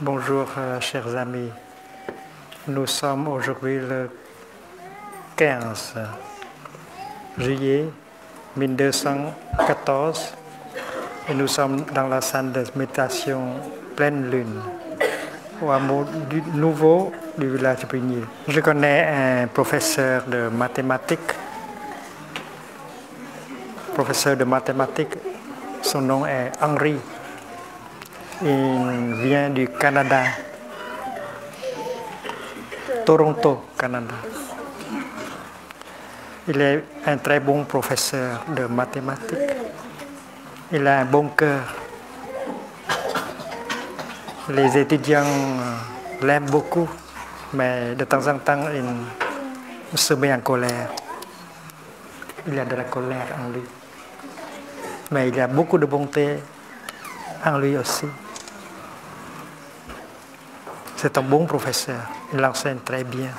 Bonjour chers amis, nous sommes aujourd'hui le 15 juillet 1214 et nous sommes dans la salle de méditation pleine lune au hameau nouveau du village de Brigny. Je connais un professeur de mathématiques, son nom est Henri. Il vient du Canada, Toronto, Canada. Il est un très bon professeur de mathématiques. Il a un bon cœur. Les étudiants l'aiment beaucoup, mais de temps en temps, il se met en colère. Il y a de la colère en lui. Mais il y a beaucoup de bonté en lui aussi. C'est un bon professeur, il enseigne très bien.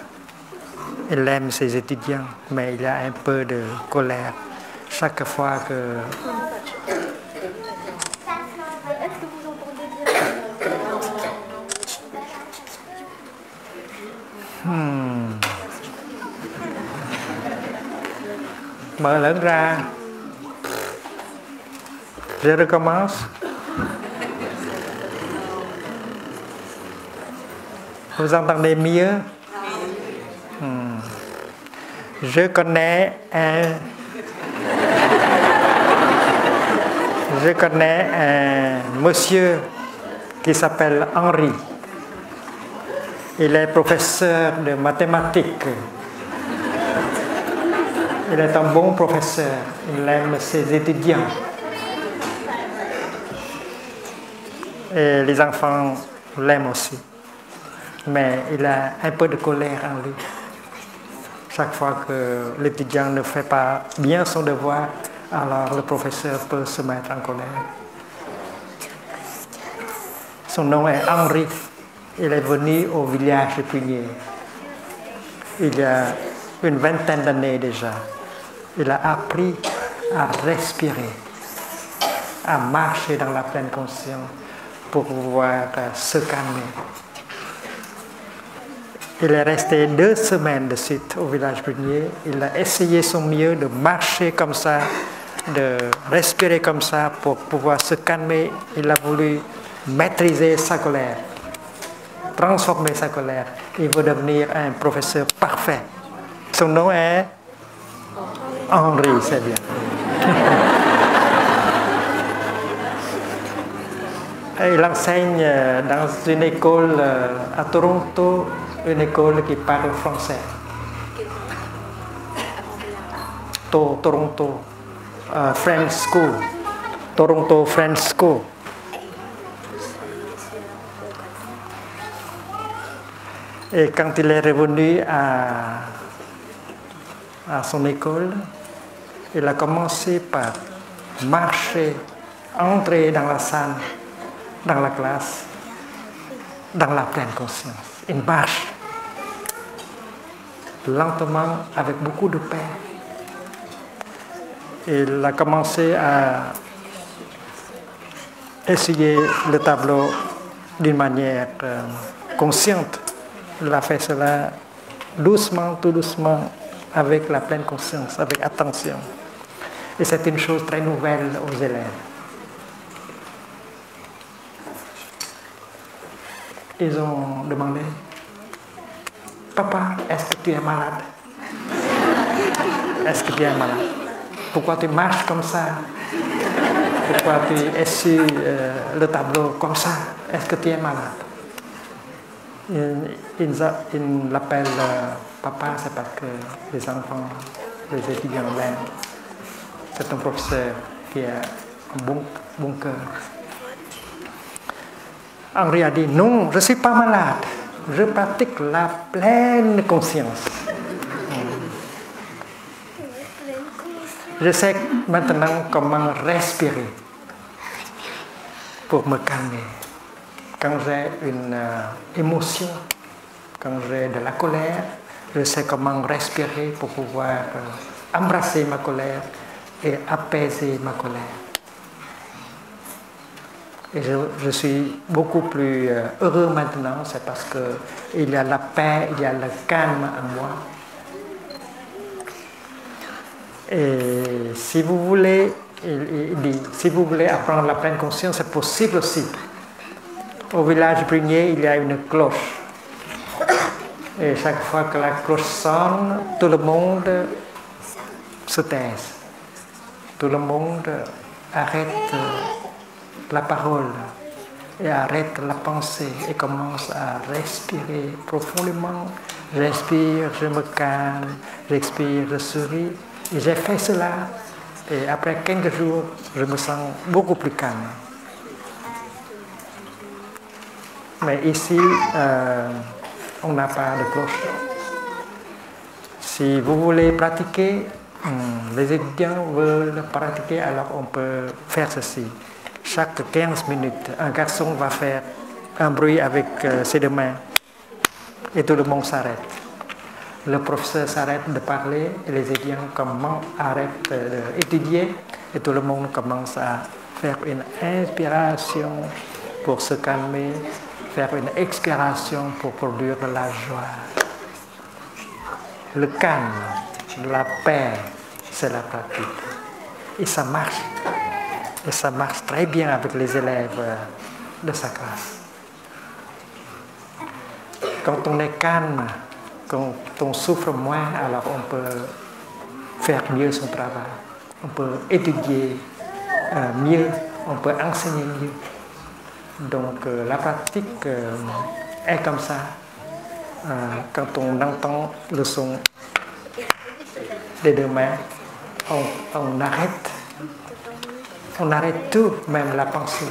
Il aime ses étudiants, mais il y a un peu de colère chaque fois que... Mở lớn ra. Je recommence. Vous entendez mieux? Je connais un monsieur qui s'appelle Henri. Il est professeur de mathématiques. Il est un bon professeur. Il aime ses étudiants. Et les enfants l'aiment aussi. Mais il a un peu de colère en lui. Chaque fois que l'étudiant ne fait pas bien son devoir, alors le professeur peut se mettre en colère. Son nom est Henri. Il est venu au village de Brigny il y a une vingtaine d'années déjà. Il a appris à respirer, à marcher dans la pleine conscience pour pouvoir se calmer. Il est resté 2 semaines de suite au village Brigny. Il a essayé son mieux de marcher comme ça, de respirer comme ça pour pouvoir se calmer. Il a voulu maîtriser sa colère, transformer sa colère. Il veut devenir un professeur parfait. Son nom est Henri, c'est bien. Il enseigne dans une école à Toronto, une école qui parle français. Toronto French School. Toronto French School. Et quand il est revenu à son école, il a commencé par marcher, entrer dans la salle, dans la classe, dans la pleine conscience. Il marche lentement, avec beaucoup de paix. Il a commencé à essayer le tableau d'une manière consciente. Il a fait cela doucement, tout doucement, avec la pleine conscience, avec attention. Et c'est une chose très nouvelle aux élèves. Ils ont demandé: Papa, est-ce que tu es malade? Est-ce que tu es malade? Pourquoi tu marches comme ça? Pourquoi tu essuies le tableau comme ça? Est-ce que tu es malade? Il l'appelle papa, c'est parce que les enfants, les étudiants l'aiment. C'est un professeur qui a un bon cœur. Henri a dit: non, je ne suis pas malade. Je pratique la pleine conscience. Je sais maintenant comment respirer pour me calmer. Quand j'ai une émotion, quand j'ai de la colère, je sais comment respirer pour pouvoir embrasser ma colère et apaiser ma colère. Et je suis beaucoup plus heureux maintenant, c'est parce qu'il y a la paix, il y a le calme en moi. Et si vous voulez, il dit, si vous voulez apprendre la pleine conscience, c'est possible aussi. Au village Brunier, il y a une cloche. Et chaque fois que la cloche sonne, tout le monde se taise. Tout le monde arrête la parole et arrête la pensée et commence à respirer profondément. J'inspire, je me calme, j'expire, je souris. Et j'ai fait cela et après 15 jours, je me sens beaucoup plus calme. Mais ici, on n'a pas de cloche. Si vous voulez pratiquer, les étudiants veulent pratiquer, alors on peut faire ceci. Chaque 15 minutes, un garçon va faire un bruit avec ses deux mains et tout le monde s'arrête. Le professeur s'arrête de parler et les étudiants arrêtent d'étudier et tout le monde commence à faire une inspiration pour se calmer, faire une expiration pour produire de la joie. Le calme, la paix, c'est la pratique. Et ça marche. Et ça marche très bien avec les élèves de sa classe. Quand on est calme, quand on souffre moins, alors on peut faire mieux son travail. On peut étudier mieux, on peut enseigner mieux. Donc la pratique est comme ça. Quand on entend le son des deux mains, on arrête tout, même la pensée,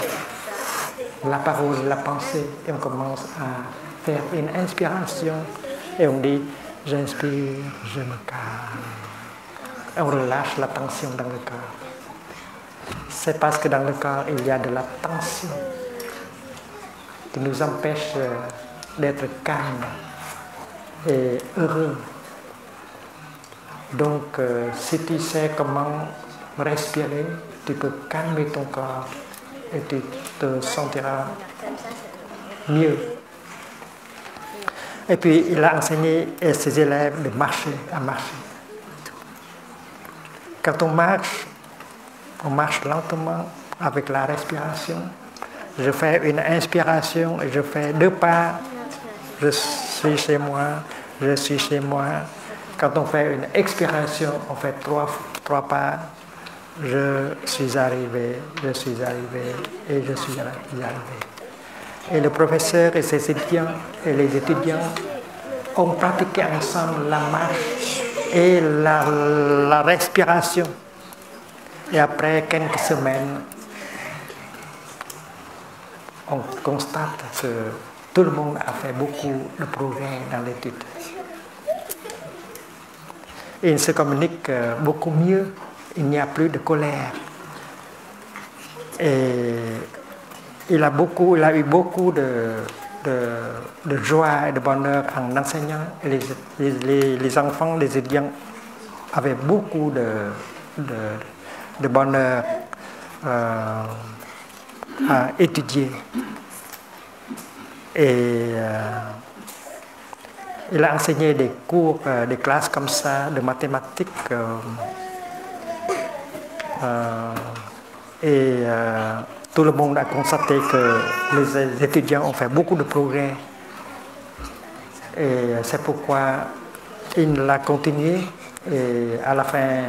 la parole, la pensée, et on commence à faire une inspiration et on dit j'inspire, je me calme. On relâche la tension dans le corps. C'est parce que dans le corps il y a de la tension qui nous empêche d'être calme et heureux. Donc si tu sais comment respirer, tu peux calmer ton corps et tu te sentiras mieux. Et puis il a enseigné à ses élèves de marcher, à marcher. Quand on marche lentement avec la respiration. Je fais une inspiration et je fais 2 pas. Je suis chez moi, je suis chez moi. Quand on fait une expiration, on fait 3 pas. Je suis arrivé et je suis arrivé. Et le professeur et ses étudiants et les étudiants ont pratiqué ensemble la marche et la respiration. Et après quelques semaines, on constate que tout le monde a fait beaucoup de progrès dans l'étude. Et il se communique beaucoup mieux, il n'y a plus de colère. Et il a eu beaucoup de joie et de bonheur en enseignant. Et les enfants, les étudiants avaient beaucoup de bonheur à étudier. Et il a enseigné des cours, des classes comme ça, de mathématiques. Tout le monde a constaté que les étudiants ont fait beaucoup de progrès. Et c'est pourquoi il l'a continué. Et à la fin,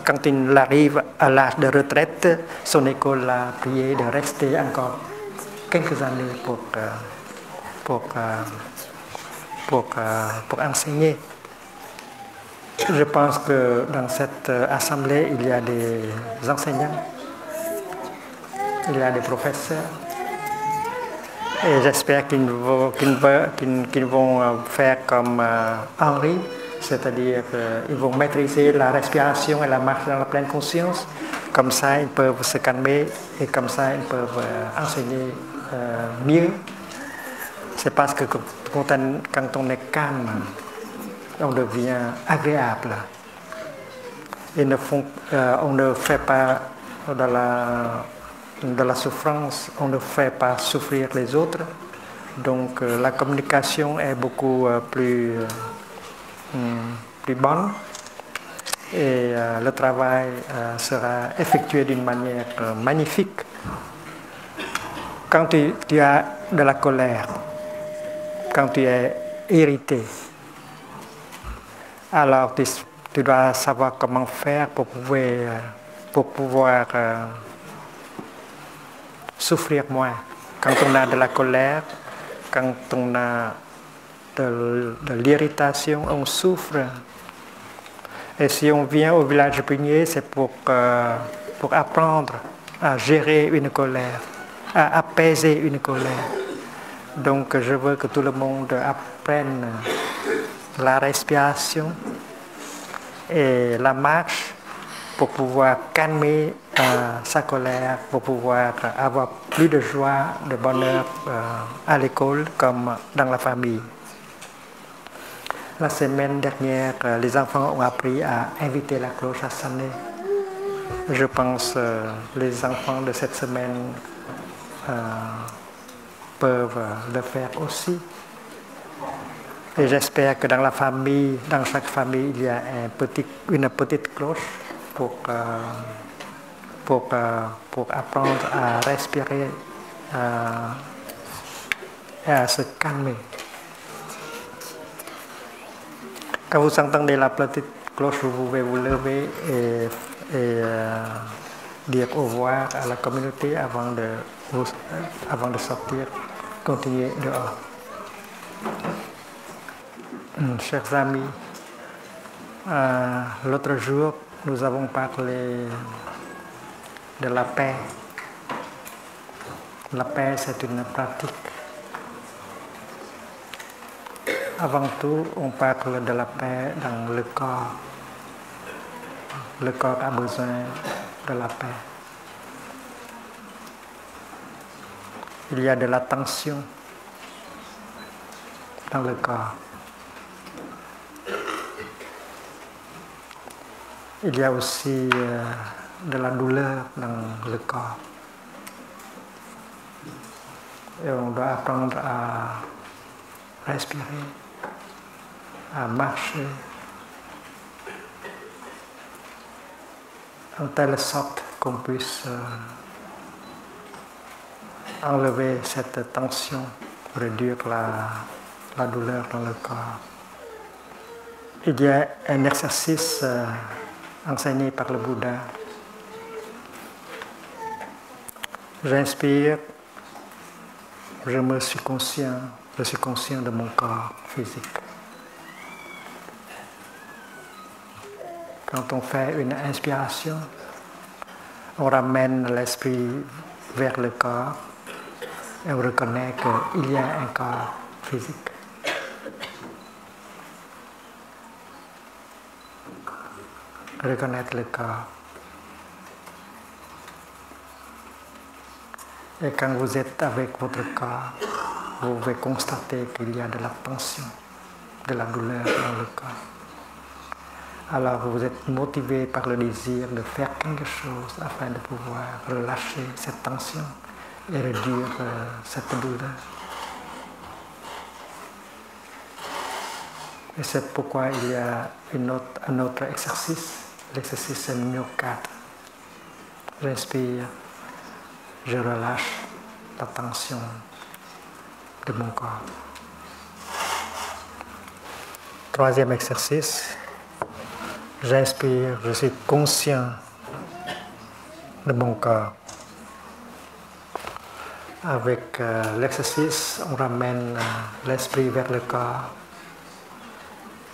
quand il arrive à l'âge de retraite, son école l'a prié de rester encore quelques années pour enseigner. Je pense que dans cette assemblée, il y a des enseignants, il y a des professeurs. Et j'espère qu'ils vont faire comme Henri, c'est-à-dire qu'ils vont maîtriser la respiration et la marche dans la pleine conscience. Comme ça, ils peuvent se calmer et comme ça, ils peuvent enseigner mieux. C'est parce que quand on est calme, on devient agréable. Et on ne fait pas de de la souffrance, on ne fait pas souffrir les autres. Donc la communication est beaucoup plus bonne et le travail sera effectué d'une manière magnifique. Quand tu as de la colère, quand tu es irrité, alors tu dois savoir comment faire pour pouvoir souffrir moins. Quand on a de la colère, quand on a de l'irritation, on souffre. Et si on vient au village Pugnier, c'est pour apprendre à gérer une colère, à apaiser une colère. Donc je veux que tout le monde apprenne la respiration et la marche pour pouvoir calmer sa colère, pour pouvoir avoir plus de joie, de bonheur à l'école comme dans la famille. La semaine dernière, les enfants ont appris à inviter la cloche à sonner. Je pense que les enfants de cette semaine peuvent le faire aussi. Et j'espère que dans la famille, dans chaque famille, il y a une petite cloche pour apprendre à respirer et à se calmer. Quand vous entendez la petite cloche, vous pouvez vous lever et dire au revoir à la communauté avant de sortir, continuer dehors. Chers amis, l'autre jour, nous avons parlé de la paix. La paix, c'est une pratique. Avant tout, on parle de la paix dans le corps. Le corps a besoin de la paix. Il y a de la tension dans le corps. Il y a aussi de la douleur dans le corps. Et on doit apprendre à respirer, à marcher, en telle sorte qu'on puisse enlever cette tension, réduire la douleur dans le corps. Il y a un exercice enseigné par le Bouddha. J'inspire, je suis conscient de mon corps physique. Quand on fait une inspiration, on ramène l'esprit vers le corps et on reconnaît qu'il y a un corps physique. Reconnaître le corps. Et quand vous êtes avec votre corps, vous pouvez constater qu'il y a de la tension, de la douleur dans le corps. Alors vous êtes motivé par le désir de faire quelque chose afin de pouvoir relâcher cette tension et réduire cette douleur. Et c'est pourquoi il y a un autre exercice. L'exercice numéro 4. J'inspire, je relâche la tension de mon corps. Troisième exercice. J'inspire, je suis conscient de mon corps. Avec l'exercice, on ramène l'esprit vers le corps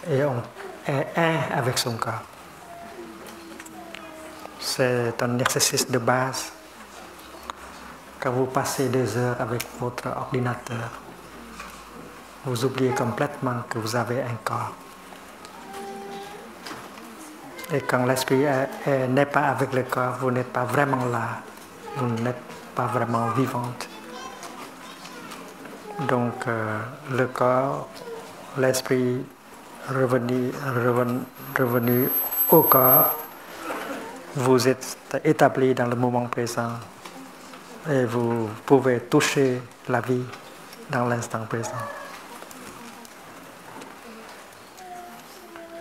et on est un avec son corps. C'est un exercice de base. Quand vous passez 2 heures avec votre ordinateur, vous oubliez complètement que vous avez un corps. Et quand l'esprit n'est pas avec le corps, vous n'êtes pas vraiment là, vous n'êtes pas vraiment vivante. Donc le corps, l'esprit revenu au corps, vous êtes établi dans le moment présent et vous pouvez toucher la vie dans l'instant présent.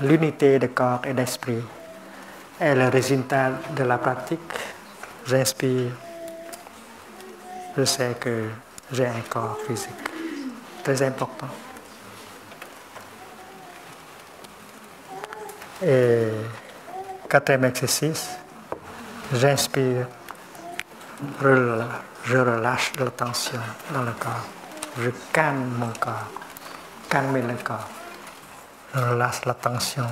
L'unité de corps et d'esprit est le résultat de la pratique. J'inspire, je sais que j'ai un corps physique, très important. Et quatrième exercice, j'inspire, je relâche la tension dans le corps. Je calme mon corps, calmer le corps. Je relâche la tension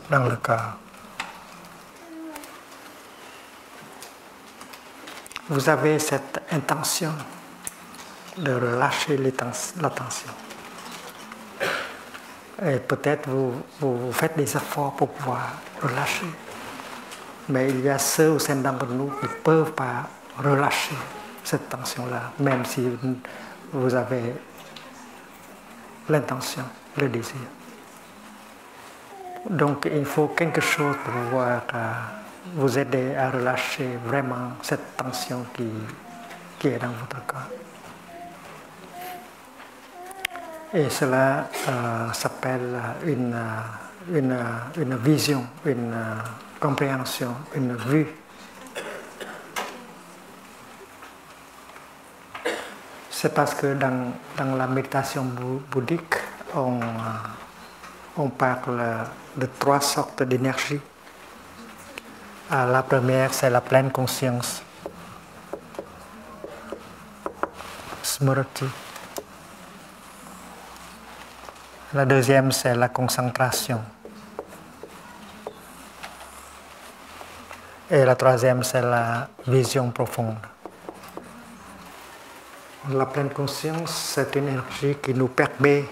dans le corps. Vous avez cette intention de relâcher la tension. Et peut-être vous faites des efforts pour pouvoir relâcher. Mais il y a ceux au sein d'entre nous qui ne peuvent pas relâcher cette tension-là, même si vous avez l'intention, le désir. Donc il faut quelque chose pour pouvoir vous aider à relâcher vraiment cette tension qui est dans votre corps. Et cela s'appelle une vision, une compréhension, une vue. C'est parce que dans la méditation bouddhique, on parle de trois sortes d'énergie. La première, c'est la pleine conscience, smriti. La deuxième, c'est la concentration. Et la troisième, c'est la vision profonde. La pleine conscience, c'est une énergie qui nous permet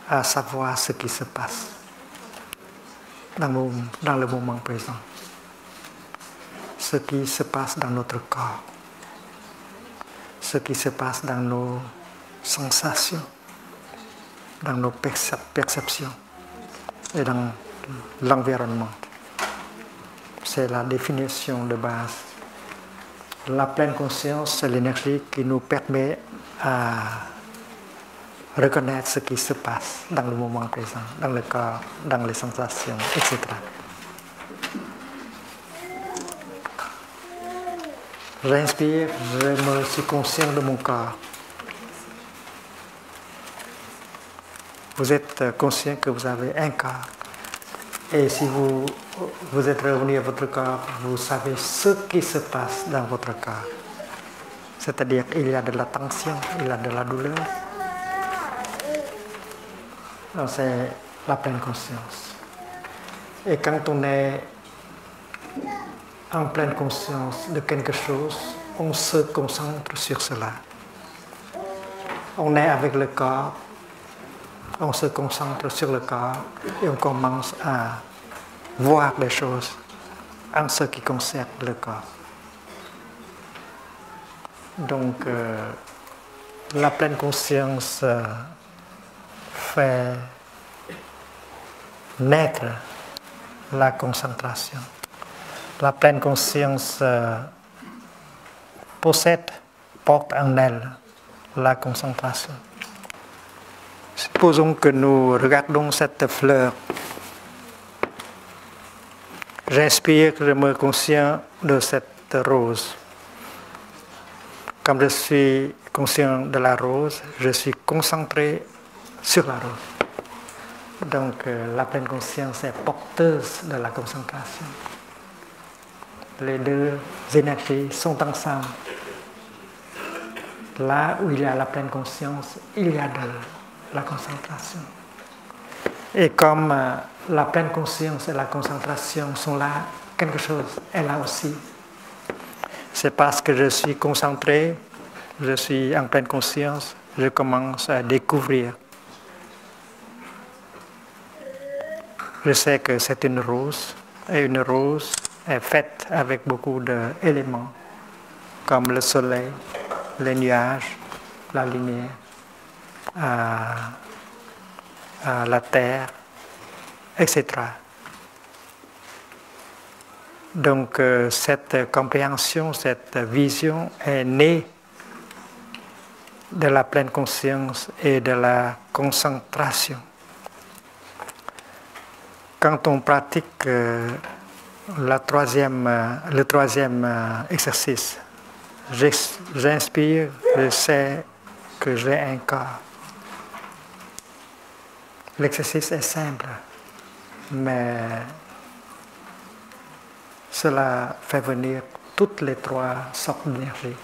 à savoir ce qui se passe dans le moment présent. Ce qui se passe dans notre corps. Ce qui se passe dans nos sensations, dans nos perceptions et dans l'environnement. C'est la définition de base. La pleine conscience, c'est l'énergie qui nous permet à reconnaître ce qui se passe dans le moment présent, dans le corps, dans les sensations, etc. J'inspire, je me suis conscient de mon corps. Vous êtes conscient que vous avez un corps. Et si vous êtes revenu à votre corps, vous savez ce qui se passe dans votre corps. C'est-à-dire qu'il y a de la tension, il y a de la douleur. Donc c'est la pleine conscience. Et quand on est en pleine conscience de quelque chose, on se concentre sur cela. On est avec le corps, on se concentre sur le corps et on commence à voir les choses en ce qui concerne le corps. Donc, la pleine conscience fait naître la concentration. La pleine conscience porte en elle la concentration. Supposons que nous regardons cette fleur. J'inspire, je me conscient de cette rose. Comme je suis conscient de la rose, je suis concentré sur la rose. Donc la pleine conscience est porteuse de la concentration. Les deux énergies sont ensemble. Là où il y a la pleine conscience, il y a de la concentration. Et comme la pleine conscience et la concentration sont là, quelque chose est là aussi. C'est parce que je suis concentré, je suis en pleine conscience, je commence à découvrir. Je sais que c'est une rose, et une rose est faite avec beaucoup d'éléments, comme le soleil, les nuages, la lumière, la terre, etc. Donc cette compréhension, cette vision est née de la pleine conscience et de la concentration. Quand on pratique le troisième exercice, j'inspire, je sais que j'ai un corps. L'exercice est simple, mais cela fait venir toutes les trois sortes d'énergie,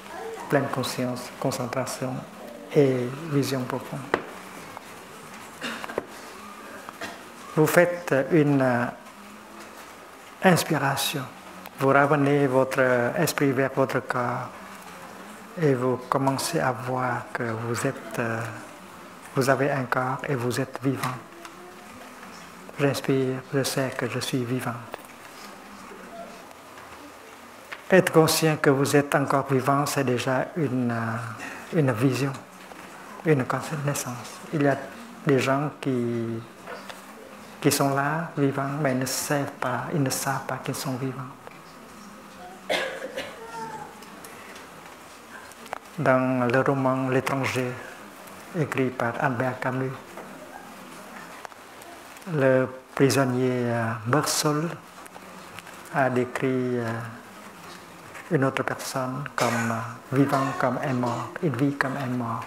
pleine conscience, concentration et vision profonde. Vous faites une inspiration, vous ramenez votre esprit vers votre corps et vous commencez à voir que vous avez un corps et vous êtes vivant. J'inspire, je sais que je suis vivante. Être conscient que vous êtes encore vivant, c'est déjà une vision, une connaissance. Il y a des gens qui sont là, vivants, mais ils ne savent pas qu'ils sont vivants. Dans le roman L'étranger, écrit par Albert Camus, le prisonnier Meursault a décrit une autre personne comme vivant comme un mort, une vie comme un mort.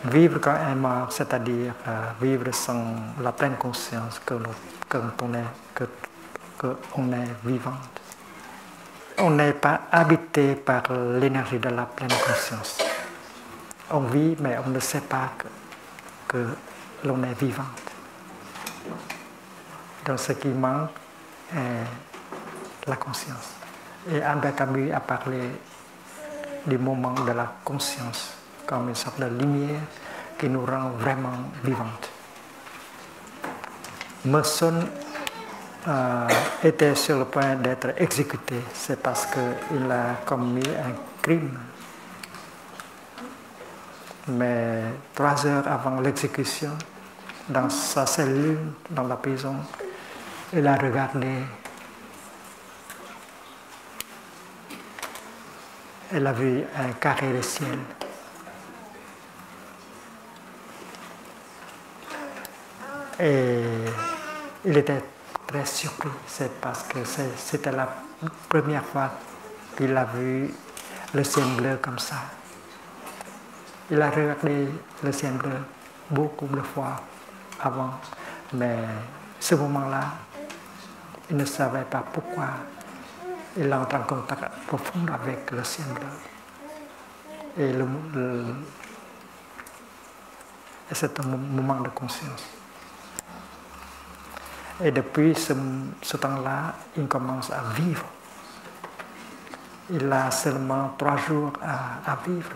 Vivre comme un mort, c'est-à-dire vivre sans la pleine conscience qu'on est vivante. On n'est pas habité par l'énergie de la pleine conscience. On vit, mais on ne sait pas que l'on est vivante. Donc ce qui manque est la conscience. Et Albert Camus a parlé du moment de la conscience comme une sorte de lumière qui nous rend vraiment vivantes. Meursault était sur le point d'être exécuté, c'est parce qu'il a commis un crime. Mais 3 heures avant l'exécution, dans sa cellule, dans la prison, il a regardé. Elle a vu un carré de ciel. Et il était très surpris, c'est parce que c'était la première fois qu'il a vu le ciel bleu comme ça. Il a regardé le ciel bleu beaucoup de fois avant, mais ce moment-là, il ne savait pas pourquoi. Il entre en contact profond avec le ciel bleu. Et c'est un moment de conscience. Et depuis ce temps-là, il commence à vivre. Il a seulement 3 jours à vivre.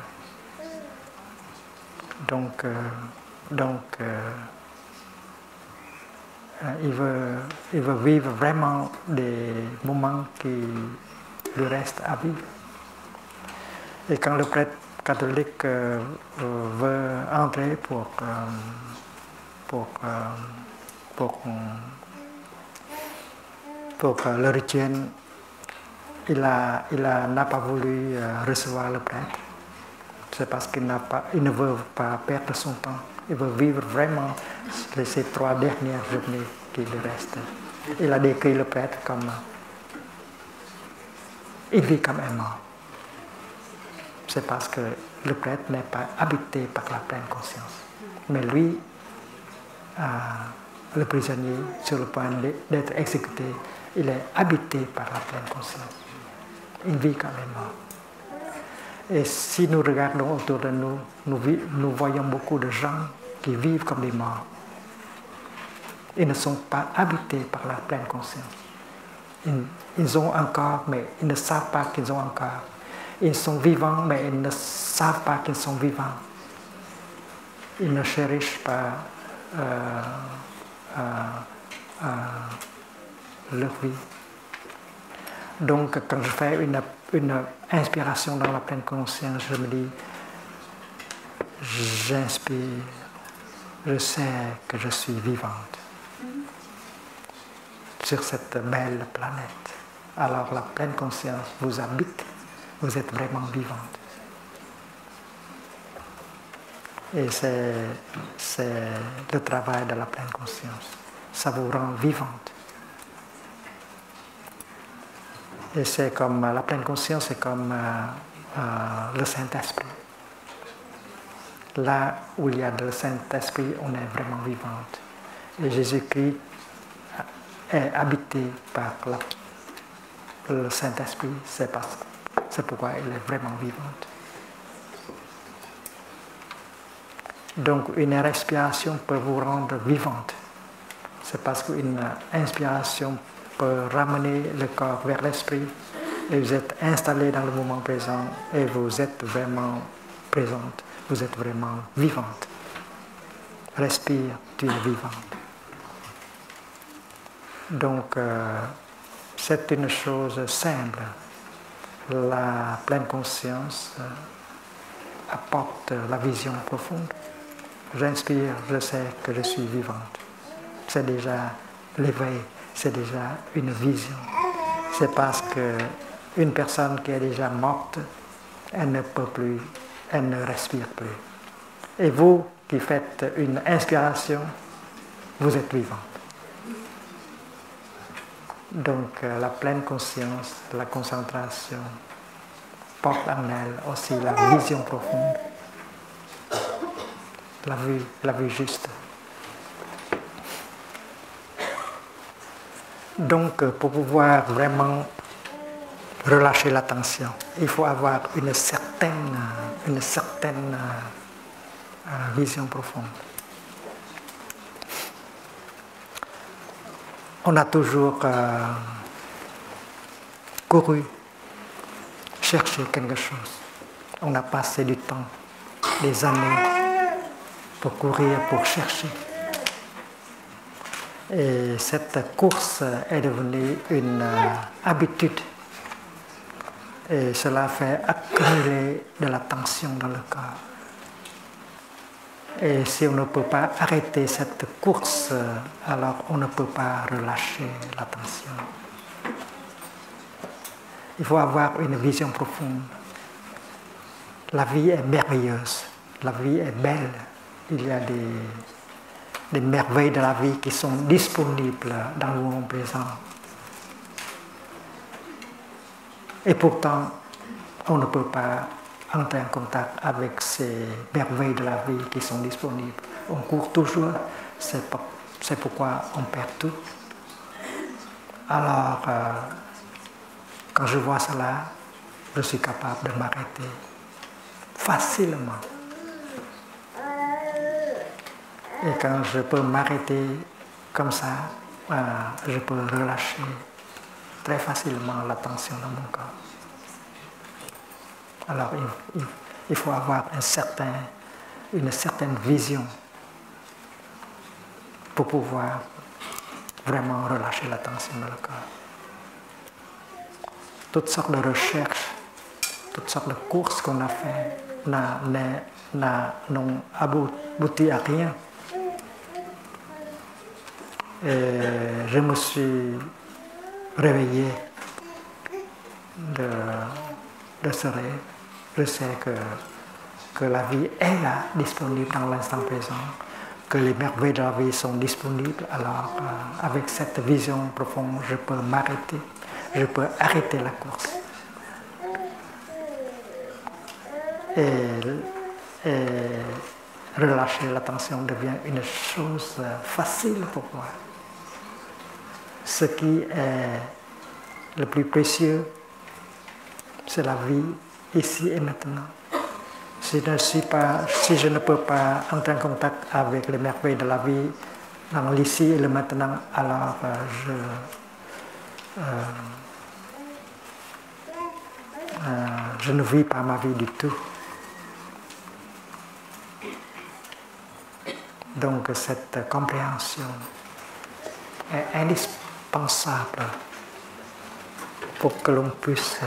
Donc il veut vivre vraiment des moments qui lui restent à vivre. Et quand le prêtre catholique veut entrer pour le rituel, il n'a pas voulu recevoir le prêtre. C'est parce qu'il ne veut pas perdre son temps. Il veut vivre vraiment ces 3 dernières journées qui lui restent. Il a décrit le prêtre comme il vit comme un mort. C'est parce que le prêtre n'est pas habité par la pleine conscience. Mais lui, le prisonnier, sur le point d'être exécuté, il est habité par la pleine conscience. Il vit comme un mort. Et si nous regardons autour de nous, nous voyons beaucoup de gens qui vivent comme des morts. Ils ne sont pas habités par la pleine conscience. Ils ont un corps, mais ils ne savent pas qu'ils ont un corps. Ils sont vivants, mais ils ne savent pas qu'ils sont vivants. Ils ne chérissent pas leur vie. Donc, quand je fais une inspiration dans la pleine conscience, je me dis, j'inspire, je sais que je suis vivante. sur cette belle planète. Alors la pleine conscience vous habite, vous êtes vraiment vivante. Et c'est le travail de la pleine conscience. Ça vous rend vivante. Et c'est comme la pleine conscience, c'est comme le Saint-Esprit. Là où il y a le Saint-Esprit, on est vraiment vivante. Et Jésus-Christ est habité par le Saint-Esprit, c'est pourquoi il est vraiment vivante. Donc une respiration peut vous rendre vivante. C'est parce qu'une inspiration peut ramener le corps vers l'esprit et vous êtes installé dans le moment présent et vous êtes vraiment présente, vous êtes vraiment vivante. Respire, tu es vivante. Donc c'est une chose simple. La pleine conscience apporte la vision profonde. J'inspire, je sais que je suis vivante. C'est déjà l'éveil, c'est déjà une vision. C'est parce qu'une personne qui est déjà morte, elle ne peut plus, elle ne respire plus. Et vous qui faites une inspiration, vous êtes vivante. Donc la pleine conscience, la concentration, porte en elle aussi la vision profonde. La vue juste. Donc, pour pouvoir vraiment relâcher l'attention, il faut avoir une certaine vision profonde. On a toujours couru, chercher quelque chose. On a passé du temps, des années, pour courir, pour chercher. Et cette course est devenue une habitude. Et cela fait accumuler de la tension dans le corps. Et si on ne peut pas arrêter cette course, alors on ne peut pas relâcher la tension. Il faut avoir une vision profonde. La vie est merveilleuse, la vie est belle. Il y a des merveilles de la vie qui sont disponibles dans le moment présent. Et pourtant, on ne peut pas entrer en contact avec ces merveilles de la vie qui sont disponibles. On court toujours, c'est pourquoi on perd tout. Alors, quand je vois cela, je suis capable de m'arrêter facilement. Et quand je peux m'arrêter comme ça, je peux relâcher très facilement la tension dans mon corps. Alors il faut avoir une certaine vision pour pouvoir vraiment relâcher la tension dans le corps. Toutes sortes de recherches, toutes sortes de courses qu'on a fait n'ont abouti à rien. Et je me suis réveillé de ce rêve. Je sais que la vie est là, disponible dans l'instant présent, que les merveilles de la vie sont disponibles. Alors, avec cette vision profonde, je peux m'arrêter, je peux arrêter la course. Et relâcher la tension devient une chose facile pour moi. Ce qui est le plus précieux, c'est la vie ici et maintenant. Si je ne peux pas entrer en contact avec les merveilles de la vie dans l'ici et le maintenant, alors je ne vis pas ma vie du tout. Donc cette compréhension est indispensable pour que l'on puisse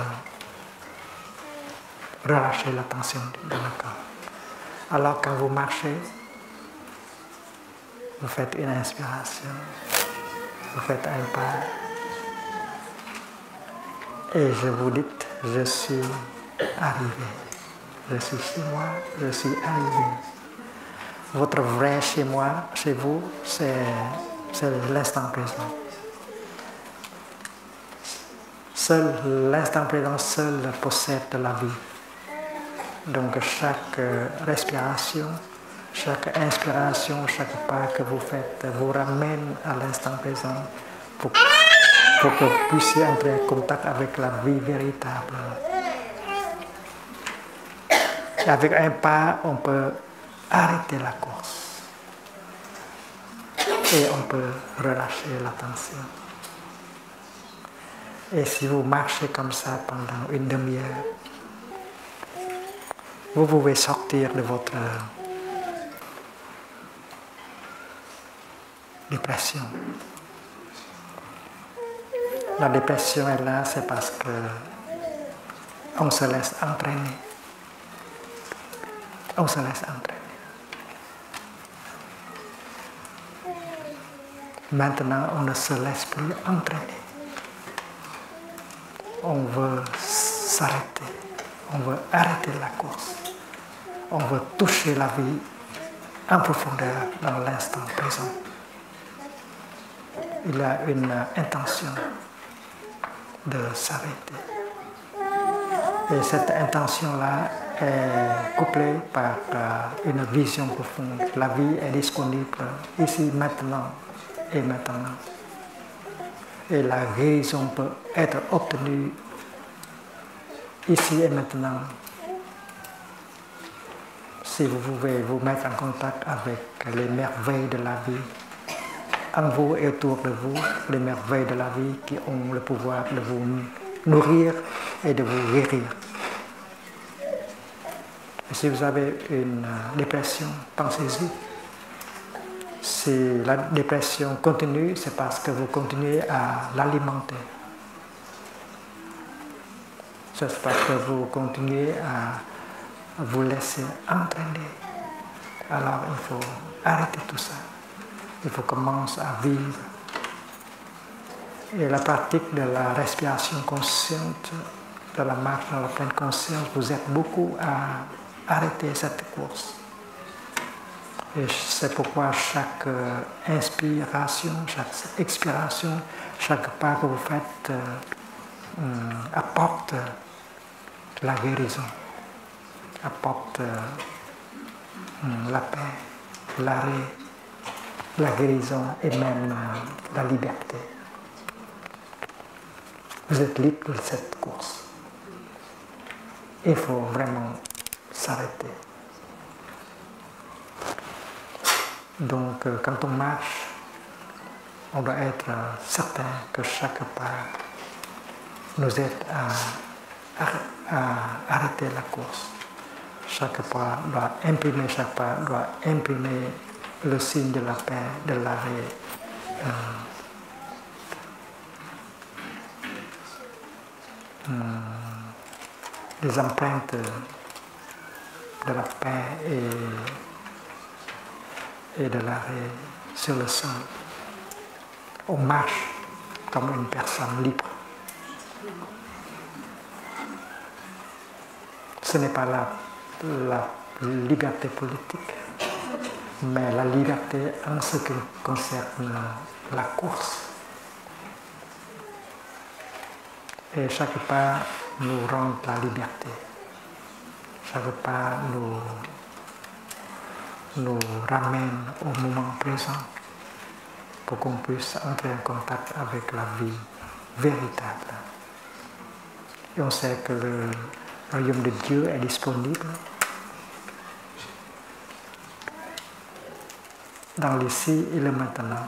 relâcher la tension dans le corps. Alors quand vous marchez, vous faites une inspiration, Vous faites un pas et je vous dites, je suis arrivé. Je suis chez moi, je suis arrivé. Votre vrai chez moi, chez vous, c'est l'instant présent. Seul l'instant présent, seul possède la vie. Donc chaque respiration, chaque inspiration, chaque pas que vous faites vous ramène à l'instant présent pour que vous puissiez entrer en contact avec la vie véritable. Et avec un pas, on peut arrêter la course et on peut relâcher la tension. Et si vous marchez comme ça pendant une demi-heure, vous pouvez sortir de votre dépression. La dépression est là, c'est parce que on se laisse entraîner. On se laisse entraîner. Maintenant, on ne se laisse plus entraîner. On veut s'arrêter. On veut arrêter la course. On veut toucher la vie en profondeur dans l'instant présent. Il a une intention de s'arrêter. Et cette intention-là est couplée par une vision profonde. La vie est disponible ici, maintenant et maintenant. Et la guérison peut être obtenue ici et maintenant. Si vous pouvez vous mettre en contact avec les merveilles de la vie, en vous et autour de vous, les merveilles de la vie qui ont le pouvoir de vous nourrir et de vous guérir. Et si vous avez une dépression, pensez-y. Si la dépression continue, c'est parce que vous continuez à l'alimenter. C'est parce que vous continuez à vous laisser entraîner. Alors il faut arrêter tout ça. Il faut commencer à vivre. Et la pratique de la respiration consciente, de la marche dans la pleine conscience, vous aide beaucoup à arrêter cette course. Et c'est pourquoi chaque inspiration, chaque expiration, chaque pas que vous faites apporte la guérison, apporte la paix, l'arrêt, la guérison et même la liberté. Vous êtes libre de cette course. Il faut vraiment s'arrêter. Donc, quand on marche, on doit être certain que chaque pas nous aide à arrêter la course. Chaque pas doit imprimer le signe de la paix, de l'arrêt. Les empreintes de la paix et de l'arrêt sur le sol. On marche comme une personne libre. Ce n'est pas la liberté politique, mais la liberté en ce qui concerne la course. Et chaque pas nous rend la liberté. Chaque pas nous ramène au moment présent pour qu'on puisse entrer en contact avec la vie véritable. Et on sait que le royaume de Dieu est disponible dans l'ici et le maintenant.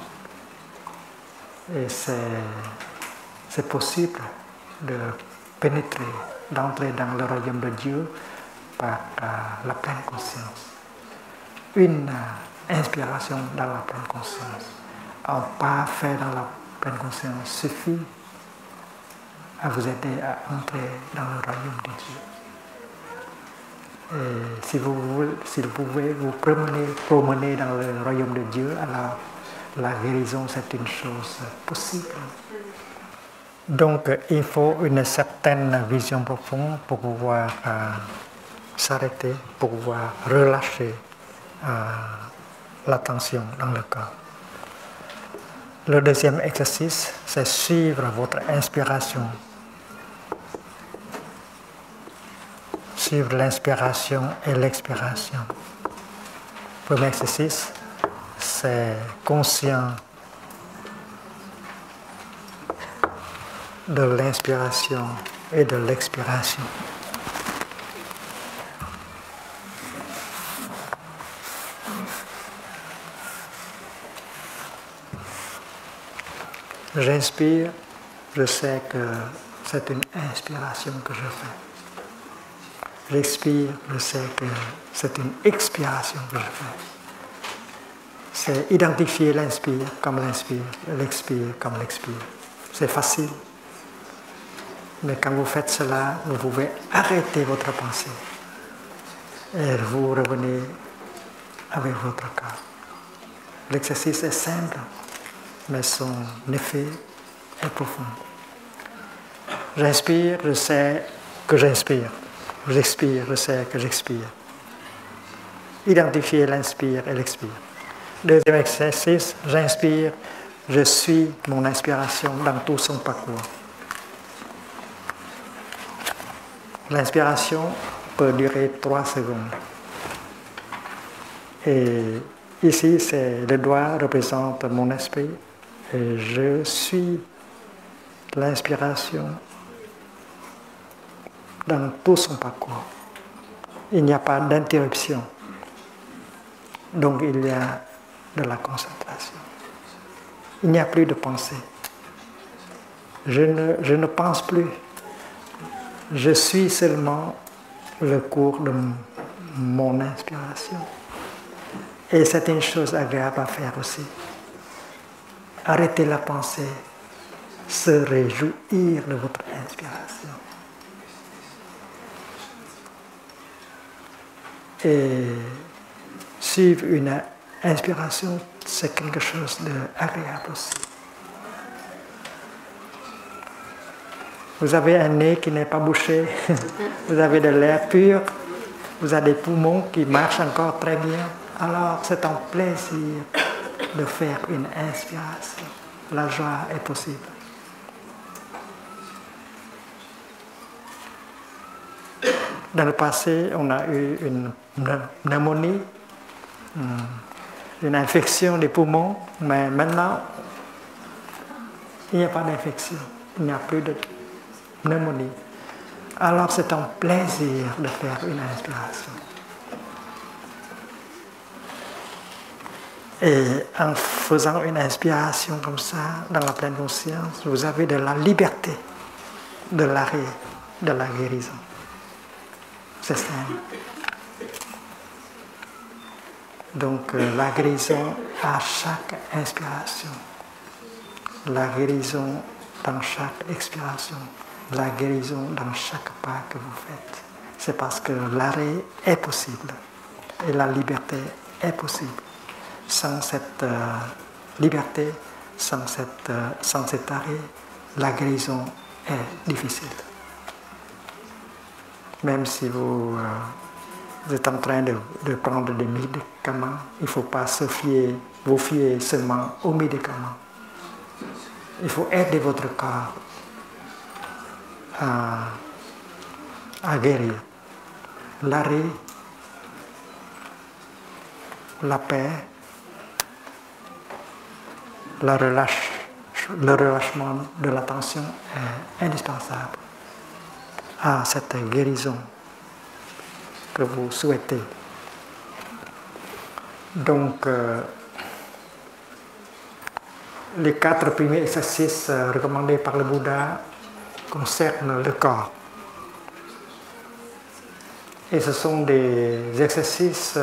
Et c'est possible de pénétrer, d'entrer dans le royaume de Dieu par la pleine conscience. Une inspiration dans la pleine conscience, un pas fait dans la pleine conscience suffit à vous aider à entrer dans le royaume de Dieu. Et si vous pouvez vous promener dans le royaume de Dieu, alors la guérison, c'est une chose possible. Donc, il faut une certaine vision profonde pour pouvoir s'arrêter, pour pouvoir relâcher la tension dans le corps. Le deuxième exercice, c'est suivre votre inspiration. Suivre l'inspiration et l'expiration. Premier exercice, c'est conscient de l'inspiration et de l'expiration. J'inspire, je sais que c'est une inspiration que je fais. J'expire, je sais que c'est une expiration que je fais. C'est identifier l'inspire comme l'inspire, l'expire comme l'expire. C'est facile. Mais quand vous faites cela, vous pouvez arrêter votre pensée. Et vous revenez avec votre corps. L'exercice est simple, mais son effet est profond. J'inspire, je sais que j'inspire. J'expire, je sais que j'expire. Identifier l'inspire et l'expire. Deuxième exercice, j'inspire, je suis mon inspiration dans tout son parcours. L'inspiration peut durer 3 secondes. Et ici, le doigt représente mon esprit. Et je suis l'inspiration dans tout son parcours. Il n'y a pas d'interruption. Donc il y a de la concentration. Il n'y a plus de pensée. Je ne pense plus. Je suis seulement le cours de mon inspiration. Et c'est une chose agréable à faire aussi. Arrêtez la pensée, se réjouir de votre inspiration. Et suivre une inspiration, c'est quelque chose d'agréable aussi. Vous avez un nez qui n'est pas bouché, vous avez de l'air pur, vous avez des poumons qui marchent encore très bien. Alors c'est un plaisir de faire une inspiration. La joie est possible. Dans le passé, on a eu une pneumonie, une infection des poumons, mais maintenant, il n'y a pas d'infection, il n'y a plus de pneumonie. Alors c'est un plaisir de faire une inspiration. Et en faisant une inspiration comme ça, dans la pleine conscience, vous avez de la liberté, de l'arrêt, de la guérison. C'est simple. Donc la guérison à chaque inspiration, la guérison dans chaque expiration, la guérison dans chaque pas que vous faites. C'est parce que l'arrêt est possible et la liberté est possible. Sans cette liberté, sans cet arrêt, la guérison est difficile. Même si vous êtes en train de prendre des médicaments, il ne faut pas vous fier seulement aux médicaments. Il faut aider votre corps à guérir. L'arrêt, la paix, le relâchement de la tension est indispensable à cette guérison que vous souhaitez. Donc, les 4 premiers exercices recommandés par le Bouddha concernent le corps. Et ce sont des exercices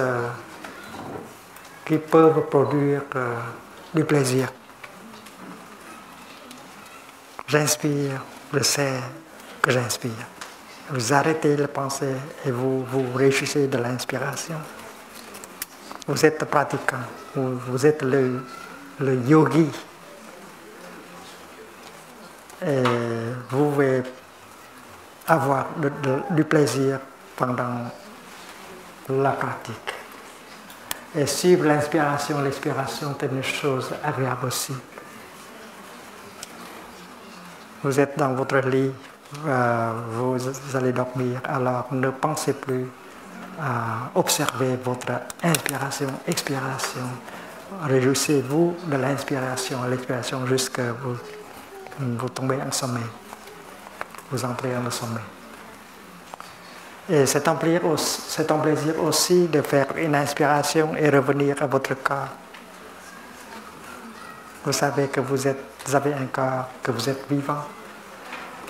qui peuvent produire du plaisir. J'inspire, je sais que j'inspire. Vous arrêtez la pensée et vous vous réjouissez de l'inspiration. Vous êtes pratiquant, vous êtes le yogi. Et vous pouvez avoir du plaisir pendant la pratique. Et suivre l'inspiration, l'expiration, c'est une chose agréable aussi. Vous êtes dans votre lit, vous allez dormir, alors ne pensez plus à observer votre inspiration, expiration. Réjouissez-vous de l'inspiration à l'expiration jusqu'à vous tombez en sommeil. Vous entrez dans le sommeil. Et c'est un plaisir aussi de faire une inspiration et revenir à votre corps. Vous savez que vous avez un corps, que vous êtes vivant.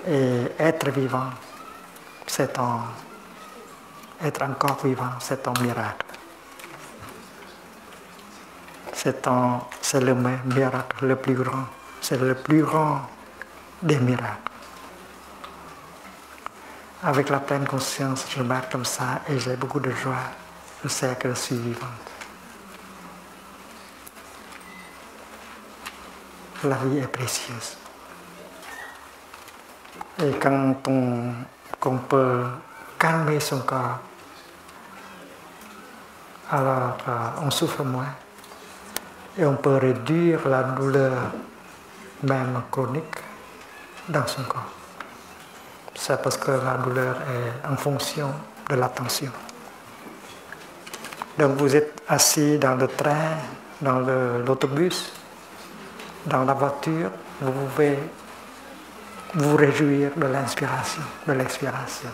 Et être vivant, être un corps vivant, c'est un miracle. C'est le miracle le plus grand. C'est le plus grand des miracles. Avec la pleine conscience, je marche comme ça et j'ai beaucoup de joie. Je sais que je suis vivante. La vie est précieuse. Et quand on peut calmer son corps, alors on souffre moins. Et on peut réduire la douleur, même chronique, dans son corps. C'est parce que la douleur est en fonction de la tension. Donc vous êtes assis dans le train, dans l'autobus, dans la voiture, vous pouvez vous réjouir de l'inspiration, de l'expiration.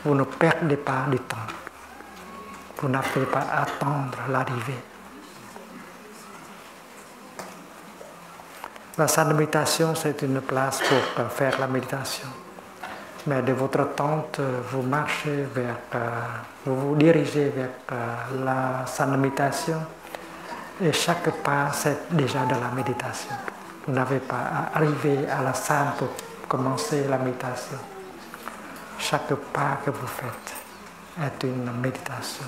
Vous ne perdez pas du temps. Vous n'avez pas à attendre l'arrivée. La salle de méditation, c'est une place pour faire la méditation. Mais de votre tente, vous marchez vous vous dirigez vers la salle de méditation et chaque pas, c'est déjà de la méditation. Vous n'avez pas à arriver à la salle pour commencer la méditation. Chaque pas que vous faites est une méditation.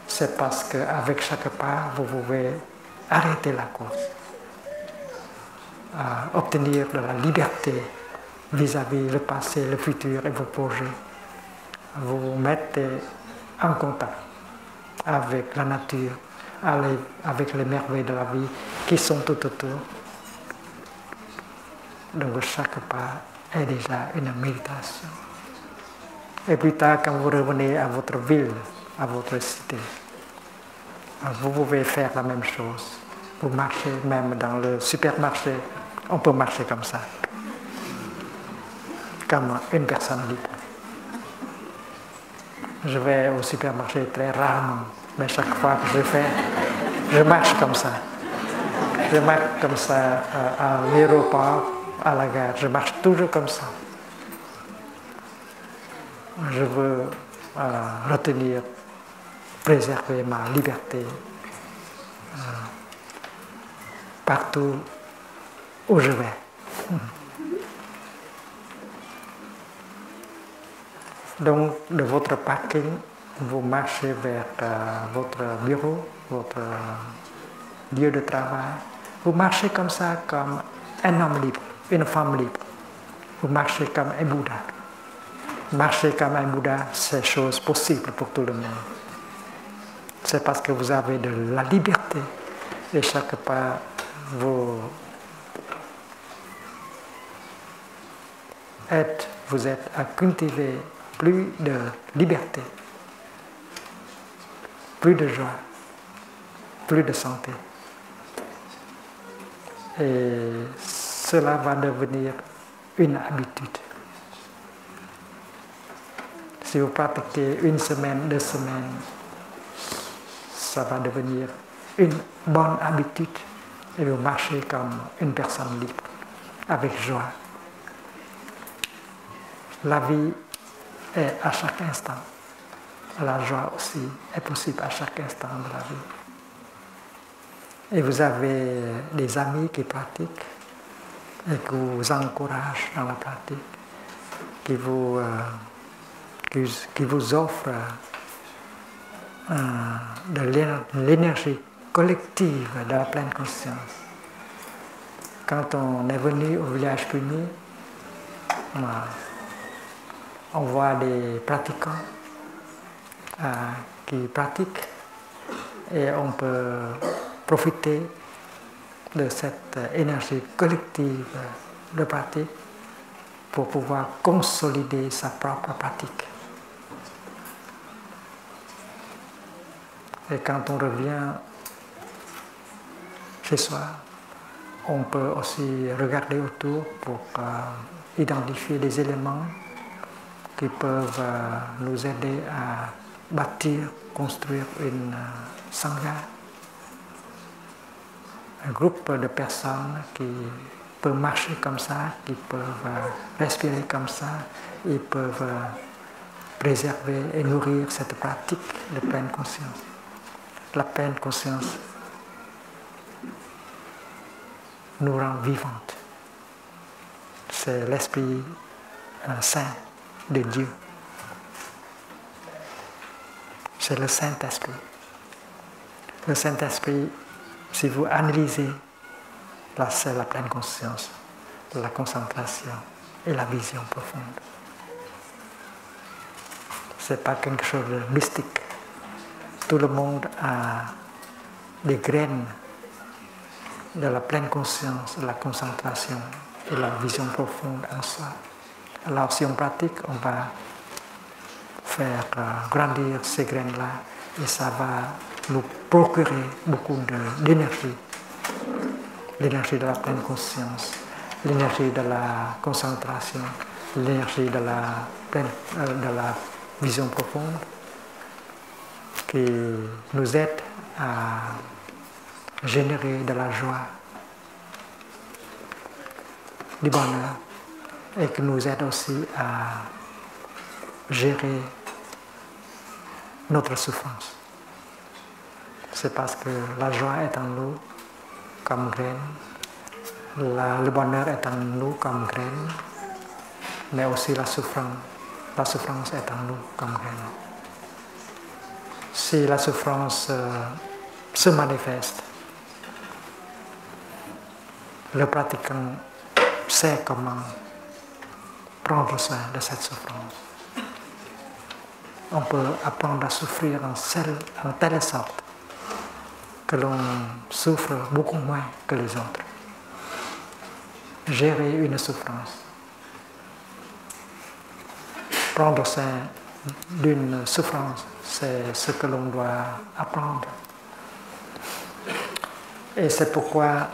C'est parce qu'avec chaque pas, vous pouvez arrêter la course, obtenir de la liberté vis-à-vis le passé, le futur et vos projets. Vous vous mettez en contact avec la nature, avec les merveilles de la vie qui sont tout autour. Donc chaque pas est déjà une méditation. Et plus tard, quand vous revenez à votre ville, à votre cité, vous pouvez faire la même chose. Vous marchez même dans le supermarché, on peut marcher comme ça, comme une personne libre. Je vais au supermarché très rarement, mais chaque fois que je marche comme ça. Je marche comme ça à l'aéroport, à la gare, je marche toujours comme ça. Je veux retenir, préserver ma liberté partout où je vais. Donc, de votre parking, vous marchez vers votre bureau, votre lieu de travail. Vous marchez comme ça, comme un homme libre, une femme libre. Vous marchez comme un Bouddha. Marcher comme un Bouddha, c'est chose possible pour tout le monde. C'est parce que vous avez de la liberté. Et chaque pas, vous êtes à cultiver plus de liberté, plus de joie, plus de santé. Et cela va devenir une habitude. Si vous pratiquez une semaine, 2 semaines, ça va devenir une bonne habitude et vous marchez comme une personne libre, avec joie. La vie est à chaque instant. La joie aussi est possible à chaque instant de la vie. Et vous avez des amis qui pratiquent et qui vous encouragent dans la pratique, qui vous offrent de l'énergie collective de la pleine conscience. Quand on est venu au village puni, on voit des pratiquants qui pratiquent et on peut profiter de cette énergie collective de pratique pour pouvoir consolider sa propre pratique. Et quand on revient chez soi, on peut aussi regarder autour pour identifier des éléments qui peuvent nous aider à bâtir, construire une sangha. Un groupe de personnes qui peuvent marcher comme ça, qui peuvent respirer comme ça, ils peuvent préserver et nourrir cette pratique de pleine conscience. La pleine conscience nous rend vivantes. C'est l'Esprit Saint de Dieu. C'est le Saint-Esprit. Le Saint-Esprit, si vous analysez, là c'est la pleine conscience, la concentration et la vision profonde. Ce n'est pas quelque chose de mystique. Tout le monde a des graines de la pleine conscience, de la concentration et la vision profonde en soi. Alors si on pratique, on va faire grandir ces graines-là et ça va nous procurer beaucoup d'énergie. L'énergie de la pleine conscience, l'énergie de la concentration, l'énergie de la vision profonde qui nous aide à générer de la joie, du bonheur et qui nous aide aussi à gérer notre souffrance. C'est parce que la joie est en nous comme graine, le bonheur est en nous comme graine, mais aussi la souffrance est en nous comme graine. Si la souffrance se manifeste, le pratiquant sait comment prendre soin de cette souffrance. On peut apprendre à souffrir en telle sorte que l'on souffre beaucoup moins que les autres. Gérer une souffrance. Prendre soin d'une souffrance, c'est ce que l'on doit apprendre. Et c'est pourquoi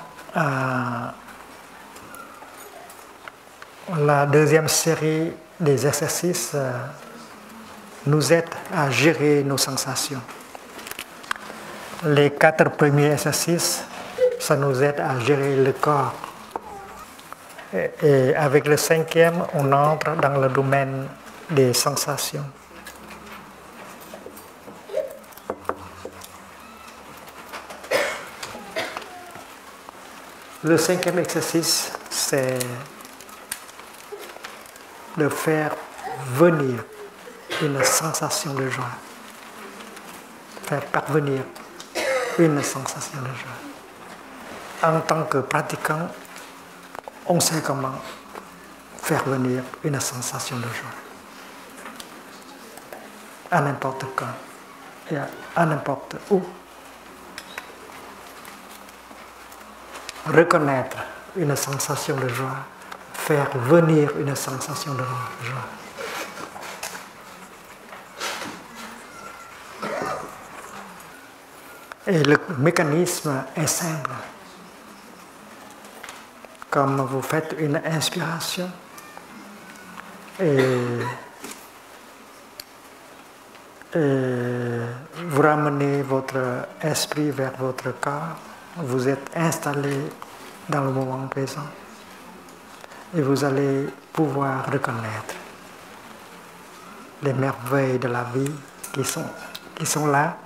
la deuxième série des exercices nous aide à gérer nos sensations. Les 4 premiers exercices, ça nous aide à gérer le corps. Et avec le 5e, on entre dans le domaine des sensations. Le 5e exercice, c'est de faire venir une sensation de joie. Faire parvenir une sensation de joie. En tant que pratiquant, on sait comment faire venir une sensation de joie. À n'importe quand et à n'importe où. Reconnaître une sensation de joie, faire venir une sensation de joie. Et le mécanisme est simple. Comme vous faites une inspiration et vous ramenez votre esprit vers votre corps, vous êtes installé dans le moment présent et vous allez pouvoir reconnaître les merveilles de la vie qui sont là.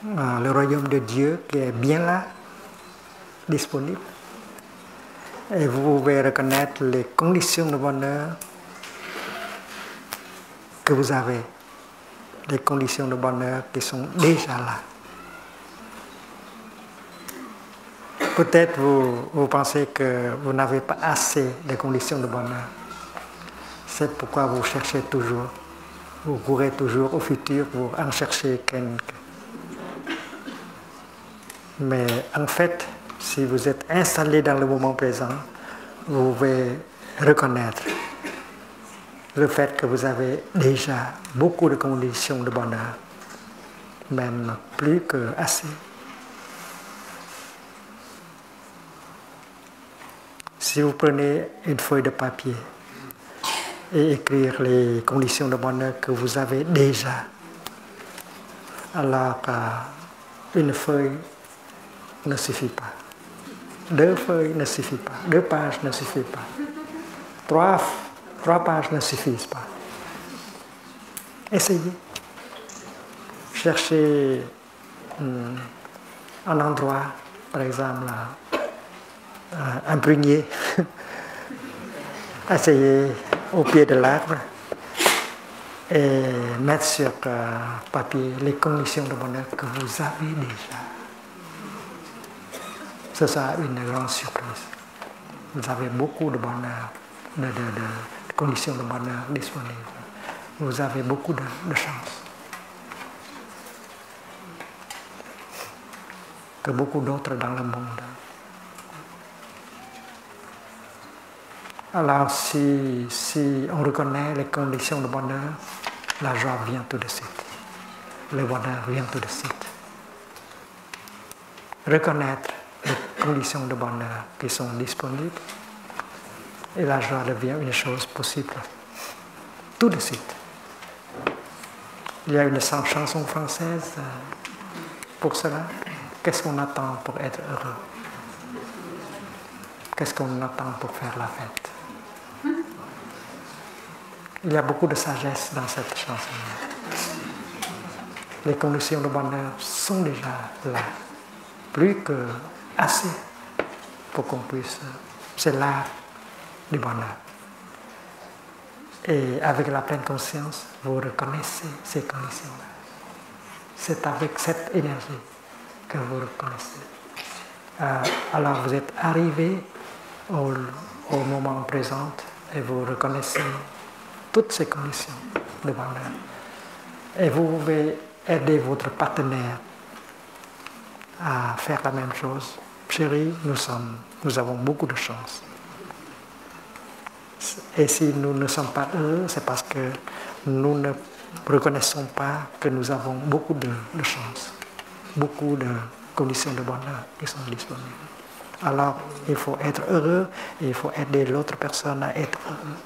Le royaume de Dieu qui est bien là, disponible. Et vous pouvez reconnaître les conditions de bonheur que vous avez, les conditions de bonheur qui sont déjà là. Peut-être vous pensez que vous n'avez pas assez de conditions de bonheur. C'est pourquoi vous cherchez toujours, vous courez toujours au futur pour en chercher quelques. Mais en fait, si vous êtes installé dans le moment présent, vous pouvez reconnaître le fait que vous avez déjà beaucoup de conditions de bonheur, même plus que assez. Si vous prenez une feuille de papier et écrire les conditions de bonheur que vous avez déjà, alors une feuille ne suffit pas. 2 feuilles ne suffit pas. 2 pages ne suffit pas. 3 pages ne suffisent pas. Essayez. Cherchez un endroit, par exemple, un prunier. Asseyez au pied de l'arbre et mettre sur papier les conditions de bonheur que vous avez déjà. Ce sera une grande surprise. Vous avez beaucoup de bonheur, de conditions de bonheur disponibles. Vous avez beaucoup de chance. Que beaucoup d'autres dans le monde. Alors, si on reconnaît les conditions de bonheur, la joie vient tout de suite. Le bonheur vient tout de suite. Reconnaître les conditions de bonheur qui sont disponibles et la joie devient une chose possible tout de suite. Il y a une chanson française pour cela. Qu'est-ce qu'on attend pour être heureux? Qu'est-ce qu'on attend pour faire la fête? Il y a beaucoup de sagesse dans cette chanson. Les conditions de bonheur sont déjà là, plus que assez pour qu'on puisse. C'est l'art du bonheur. Et avec la pleine conscience, vous reconnaissez ces conditions-là. C'est avec cette énergie que vous reconnaissez. Alors vous êtes arrivé au moment présent et vous reconnaissez toutes ces conditions de bonheur. Et vous pouvez aider votre partenaire à faire la même chose. Chérie, nous avons beaucoup de chance. Et si nous ne sommes pas heureux, c'est parce que nous ne reconnaissons pas que nous avons beaucoup de chance, beaucoup de conditions de bonheur qui sont disponibles. Alors, il faut être heureux et il faut aider l'autre personne à être heureux.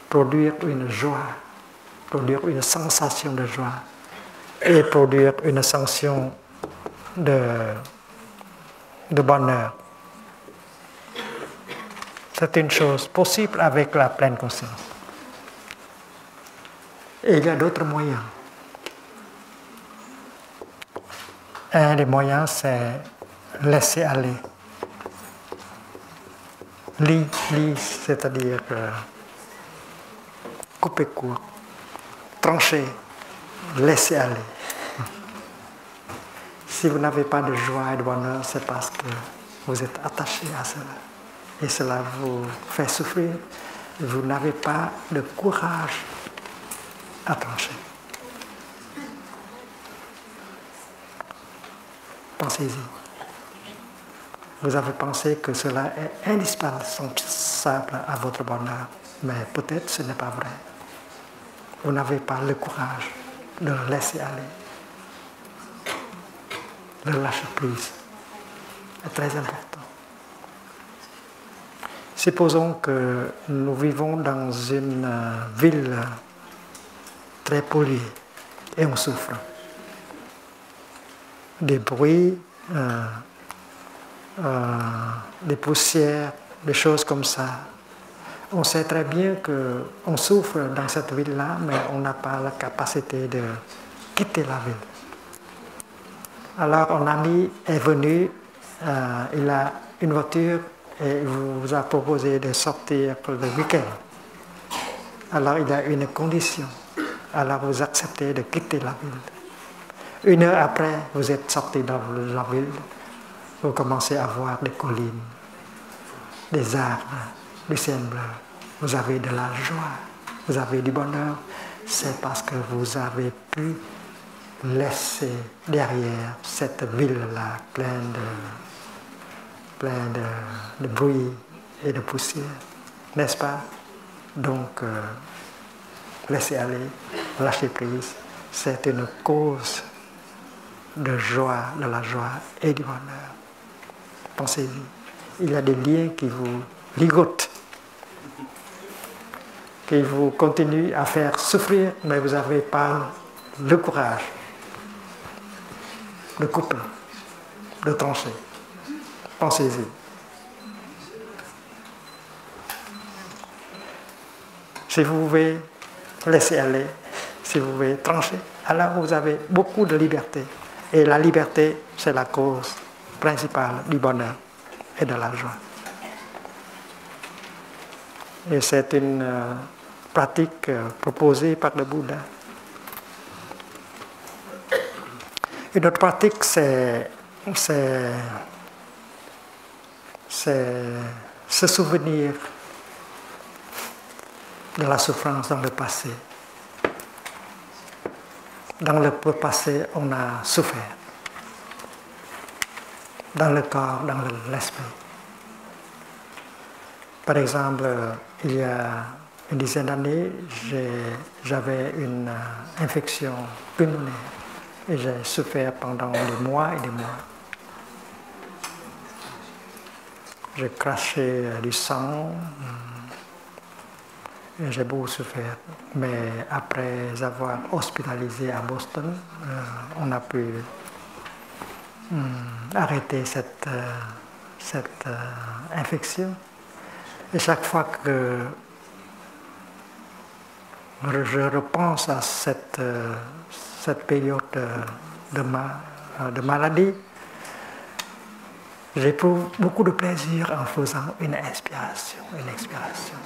Produire une joie, produire une sensation de joie et produire une sensation de bonheur. C'est une chose possible avec la pleine conscience. Et il y a d'autres moyens. Un des moyens, c'est laisser aller. C'est-à-dire couper court, trancher, laisser aller. Si vous n'avez pas de joie et de bonheur, c'est parce que vous êtes attaché à cela. Et cela vous fait souffrir. Vous n'avez pas de courage à trancher. Pensez-y. Vous avez pensé que cela est indispensable à votre bonheur, mais peut-être ce n'est pas vrai. Vous n'avez pas le courage de le laisser aller. Le lâcher prise est très important. Supposons que nous vivons dans une ville très polluée et on souffre. Des bruits, des poussières, des choses comme ça. On sait très bien qu'on souffre dans cette ville-là, mais on n'a pas la capacité de quitter la ville. Alors un ami est venu, il a une voiture et il vous a proposé de sortir pour le week-end. Alors il y a une condition. Alors vous acceptez de quitter la ville. 1 heure après, vous êtes sorti dans la ville, vous commencez à voir des collines, des arbres, du ciel bleu. Vous avez de la joie, vous avez du bonheur. C'est parce que vous avez pu laisser derrière cette ville-là pleine de bruit et de poussière, n'est-ce pas? Donc, laissez aller, lâcher prise, c'est une cause de joie, de la joie et du bonheur. Pensez-y, il y a des liens qui vous ligotent, qui vous continuent à faire souffrir, mais vous n'avez pas le courage de couper, de trancher. Pensez-y. Si vous pouvez laisser aller, si vous pouvez trancher, alors vous avez beaucoup de liberté. Et la liberté, c'est la cause principale du bonheur et de la joie. Et c'est une pratique proposée par le Bouddha. Une autre pratique, c'est se souvenir de la souffrance dans le passé. Dans le passé, on a souffert. Dans le corps, dans l'esprit. Par exemple, il y a une dizaine d'années, j'avais une infection pulmonaire et j'ai souffert pendant des mois et des mois. J'ai craché du sang et j'ai beaucoup souffert. Mais après avoir hospitalisé à Boston, on a pu arrêter cette infection. Et chaque fois que je repense à cette période de maladie, j'éprouve beaucoup de plaisir en faisant une inspiration, une expiration.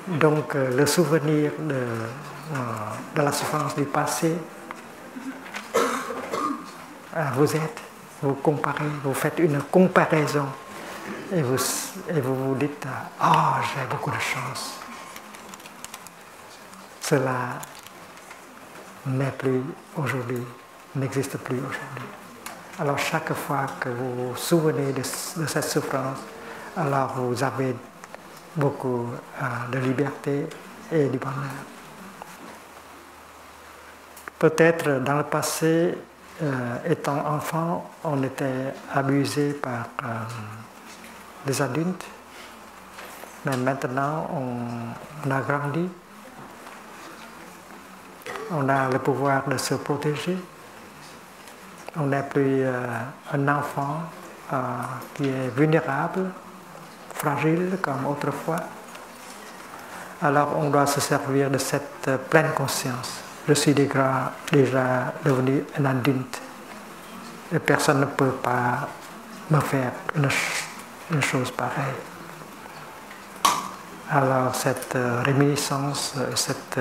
Donc le souvenir de la souffrance du passé, vous comparez, vous faites une comparaison et vous vous dites « Oh, j'ai beaucoup de chance ». Cela n'est plus aujourd'hui, n'existe plus aujourd'hui. Alors chaque fois que vous vous souvenez de cette souffrance, alors vous avez beaucoup de liberté et du bonheur. Peut-être dans le passé, étant enfant, on était abusé par des adultes, mais maintenant on a grandi, on a le pouvoir de se protéger, on n'est plus un enfant qui est vulnérable, fragile comme autrefois. Alors on doit se servir de cette pleine conscience. Je suis déjà devenu un adulte et personne ne peut pas me faire une chose pareille. Alors cette réminiscence, cette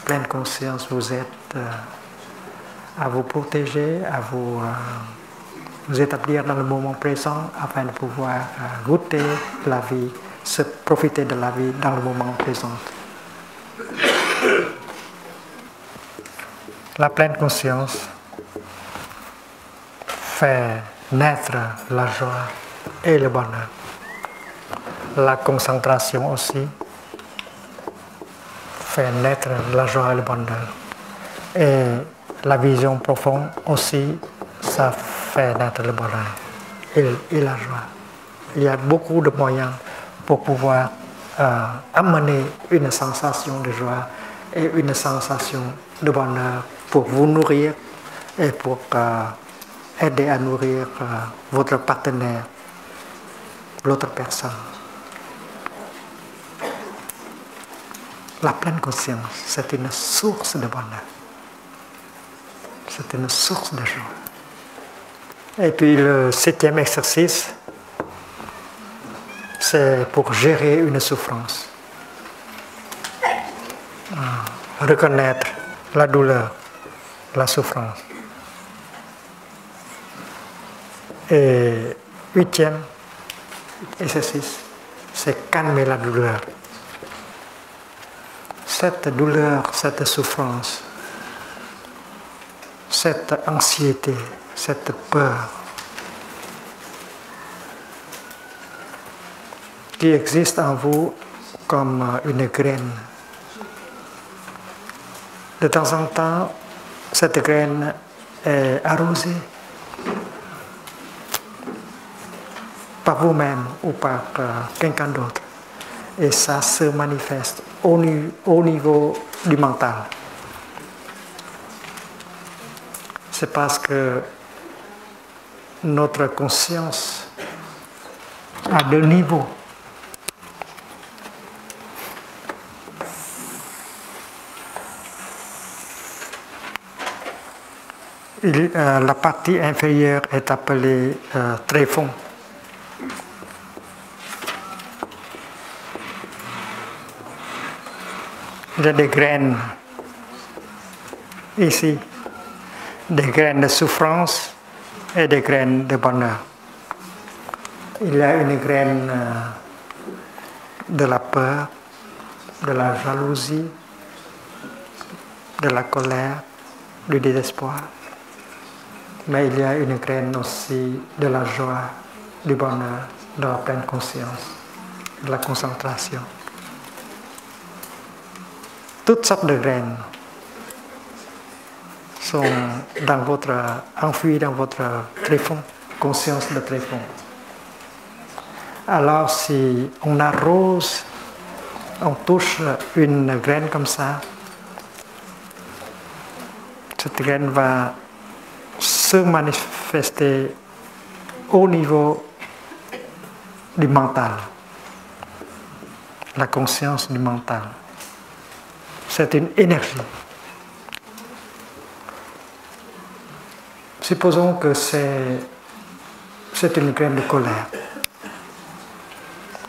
pleine conscience vous aide à vous protéger, à vous établir dans le moment présent afin de pouvoir goûter la vie, profiter de la vie dans le moment présent. La pleine conscience fait naître la joie et le bonheur. La concentration aussi fait naître la joie et le bonheur. Et la vision profonde aussi, ça fait naître le bonheur et la joie. Il y a beaucoup de moyens pour pouvoir amener une sensation de joie et une sensation de bonheur pour vous nourrir et pour aider à nourrir votre partenaire, l'autre personne. La pleine conscience, c'est une source de bonheur. C'est une source de joie. Et puis le 7e exercice, c'est pour gérer une souffrance. Reconnaître la douleur la souffrance. Et huitième exercice, c'est calmer la douleur. Cette douleur, cette souffrance, cette anxiété, cette peur qui existe en vous comme une graine. De temps en temps, cette graine est arrosée par vous-même ou par quelqu'un d'autre. Et ça se manifeste au niveau du mental. C'est parce que notre conscience a deux niveaux. La partie inférieure est appelée tréfonds. Il y a des graines ici, des graines de souffrance et des graines de bonheur. Il y a une graine de la peur, de la jalousie, de la colère, du désespoir. Mais il y a une graine aussi de la joie, du bonheur, de la pleine conscience, de la concentration. Toutes sortes de graines sont enfouies dans votre tréfonds, conscience de tréfonds. Alors si on arrose, on touche une graine comme ça, cette graine va se manifester au niveau du mental, la conscience du mental. C'est une énergie. Supposons que c'est une graine de colère.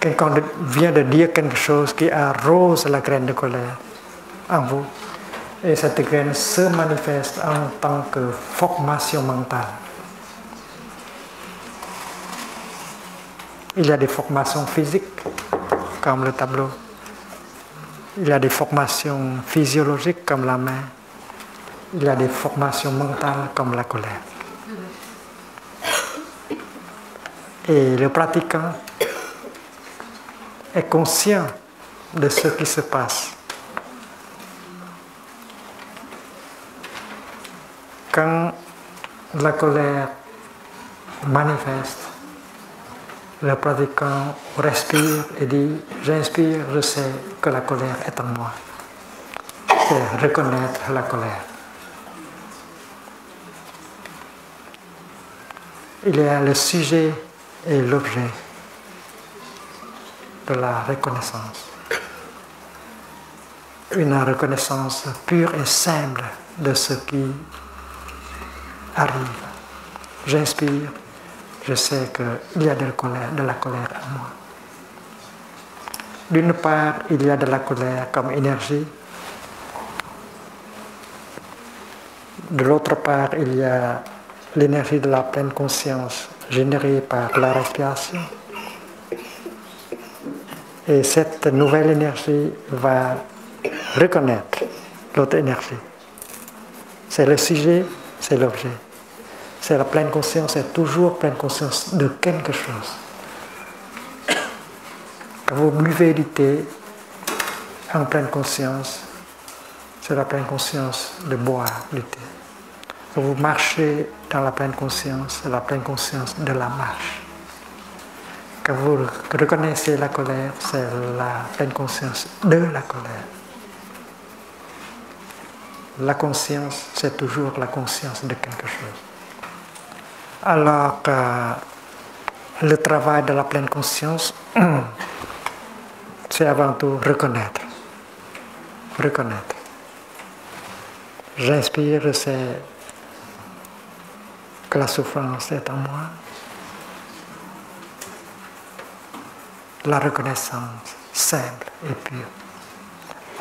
Quelqu'un vient de dire quelque chose qui arrose la graine de colère en vous. Et cette graine se manifeste en tant que formation mentale. Il y a des formations physiques, comme le tableau. Il y a des formations physiologiques, comme la main. Il y a des formations mentales, comme la colère. Et le pratiquant est conscient de ce qui se passe. Quand la colère manifeste, le pratiquant respire et dit « J'inspire, je sais que la colère est en moi ». C'est reconnaître la colère. Il y a le sujet et l'objet de la reconnaissance. Une reconnaissance pure et simple de ce qui arrive. J'inspire, je sais qu'il y a de la colère en moi. D'une part, il y a de la colère comme énergie. De l'autre part, il y a l'énergie de la pleine conscience générée par la respiration. Et cette nouvelle énergie va reconnaître l'autre énergie. C'est le sujet, c'est l'objet. C'est la pleine conscience, c'est toujours pleine conscience de quelque chose. Quand vous buvez du thé en pleine conscience, c'est la pleine conscience de boire du thé. Quand vous marchez dans la pleine conscience, c'est la pleine conscience de la marche. Quand vous reconnaissez la colère, c'est la pleine conscience de la colère. La conscience, c'est toujours la conscience de quelque chose. Alors, le travail de la pleine conscience, c'est avant tout reconnaître. Reconnaître. J'inspire, je sais que la souffrance est en moi. La reconnaissance simple et pure.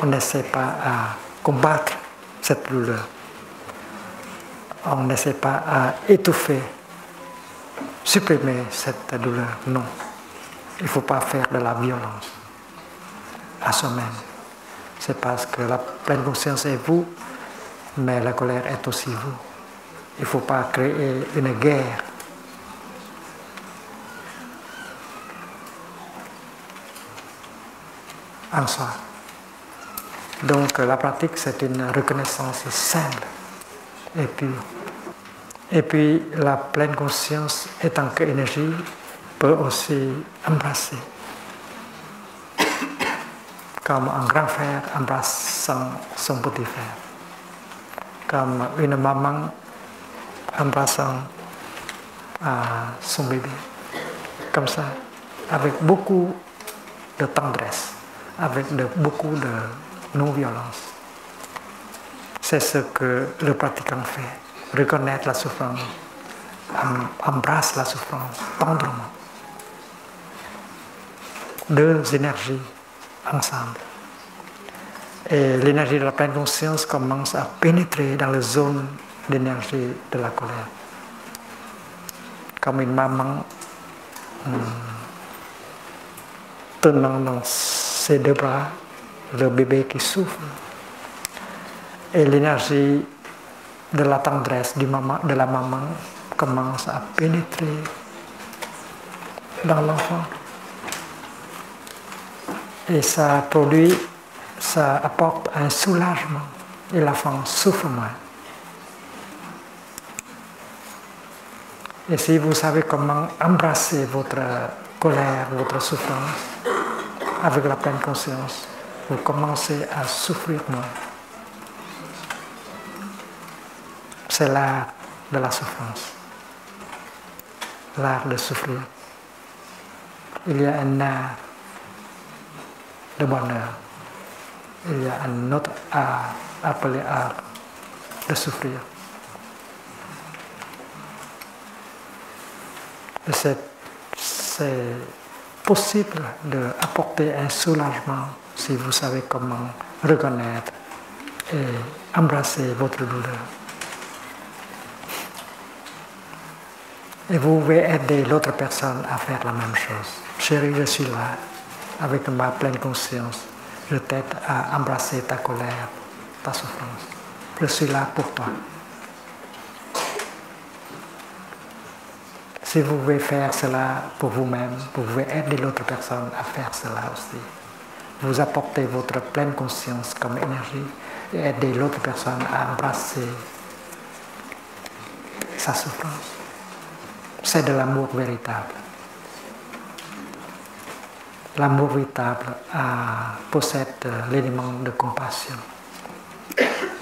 On n'essaie pas à combattre cette douleur. on n'essaie pas à étouffer, supprimer cette douleur. Non. Il ne faut pas faire de la violence à soi-même. C'est parce que la pleine conscience est vous, mais la colère est aussi vous. Il ne faut pas créer une guerre. En soi. Donc la pratique, c'est une reconnaissance simple et pure. Et puis la pleine conscience, étant qu'énergie, peut aussi embrasser. Comme un grand frère embrasse son petit frère. Comme une maman embrassant son bébé. Comme ça, avec beaucoup de tendresse, avec beaucoup de non-violence. C'est ce que le pratiquant fait. Reconnaître la souffrance, embrasse la souffrance tendrement. Deux énergies ensemble. Et l'énergie de la pleine conscience commence à pénétrer dans les zones d'énergie de la colère. Comme une maman tenant dans ses deux bras le bébé qui souffre. Et l'énergie de la tendresse de la maman commence à pénétrer dans l'enfant. Et ça apporte un soulagement. Et l'enfant souffre moins. Et si vous savez comment embrasser votre colère, votre souffrance, avec la pleine conscience, vous commencez à souffrir moins. C'est l'art de la souffrance, l'art de souffrir. Il y a un art de bonheur, il y a un autre art appelé art de souffrir. C'est possible d'apporter un soulagement si vous savez comment reconnaître et embrasser votre douleur. Et vous pouvez aider l'autre personne à faire la même chose. Chérie, je suis là, avec ma pleine conscience. Je t'aide à embrasser ta colère, ta souffrance. Je suis là pour toi. Si vous pouvez faire cela pour vous-même, vous pouvez aider l'autre personne à faire cela aussi. Vous apportez votre pleine conscience comme énergie et aider l'autre personne à embrasser sa souffrance. C'est de l'amour véritable. L'amour véritable possède l'élément de compassion.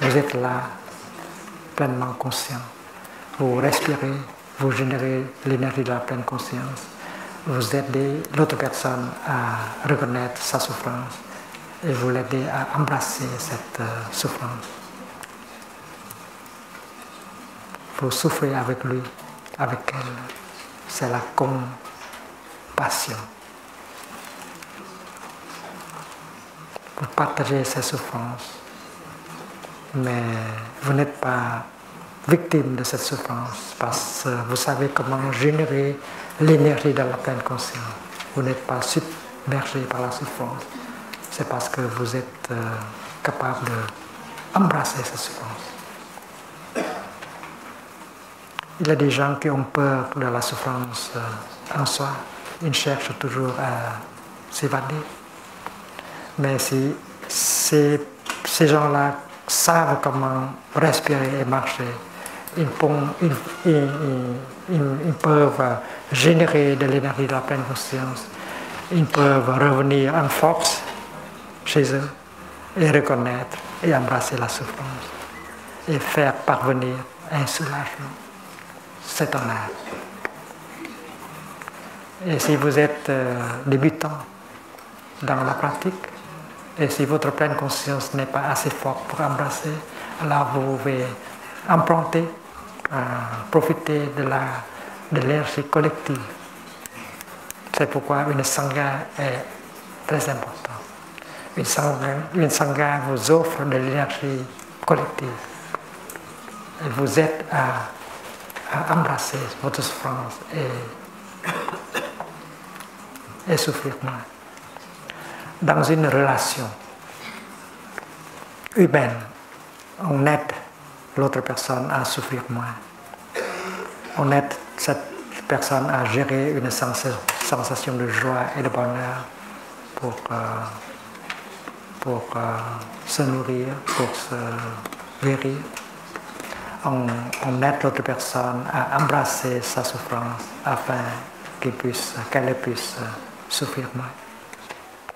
Vous êtes là, pleinement conscient. Vous respirez, vous générez l'énergie de la pleine conscience. Vous aidez l'autre personne à reconnaître sa souffrance et vous l'aidez à embrasser cette souffrance. Vous souffrez avec lui, avec elle. C'est la compassion. Vous partagez ces souffrances, mais vous n'êtes pas victime de cette souffrance parce que vous savez comment générer l'énergie de la pleine conscience. Vous n'êtes pas submergé par la souffrance. C'est parce que vous êtes capable d'embrasser cette souffrance. Il y a des gens qui ont peur de la souffrance en soi. Ils cherchent toujours à s'évader. Mais si ces gens-là savent comment respirer et marcher, ils peuvent générer de l'énergie de la pleine conscience. Ils peuvent revenir en force chez eux et reconnaître et embrasser la souffrance et faire parvenir un soulagement. C'est un art. Et si vous êtes débutant dans la pratique, et si votre pleine conscience n'est pas assez forte pour embrasser, alors vous pouvez emprunter, profiter de l'énergie collective. C'est pourquoi une sangha est très importante. Une sangha vous offre de l'énergie collective. elle vous aide à embrasser votre souffrance et souffrir moins. Dans une relation humaine, on aide l'autre personne à souffrir moins. On aide cette personne à gérer une sensation de joie et de bonheur pour se nourrir, pour se guérir. On aide l'autre personne à embrasser sa souffrance afin qu'elle puisse souffrir moins.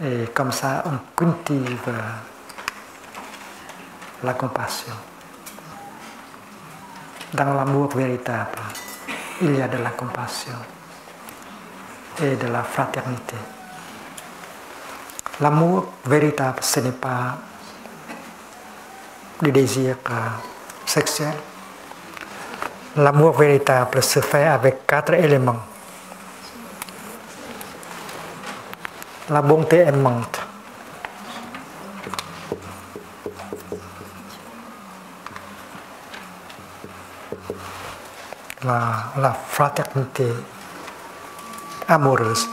Et comme ça, on cultive la compassion. Dans l'amour véritable, il y a de la compassion et de la fraternité. L'amour véritable, ce n'est pas du désir sexuel. L'amour véritable se fait avec 4 éléments. La bonté aimante, la fraternité amoureuse.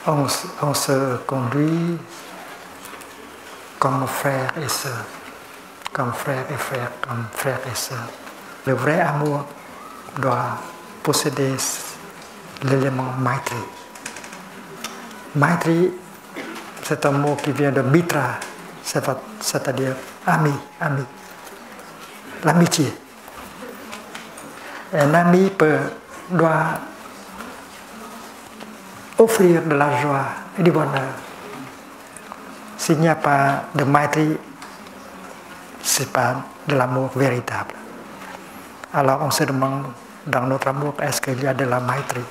On se conduit comme frère et sœur, comme frère et frère, comme frère et sœur. Le vrai amour doit posséder l'élément Maitri. Maitri, c'est un mot qui vient de Mitra, c'est-à-dire ami, ami. L'amitié. Un ami doit offrir de la joie et du bonheur. S'il n'y a pas de Maitri, ce n'est pas de l'amour véritable. Alors on se demande dans notre amour, est-ce qu'il y a de la Maitri,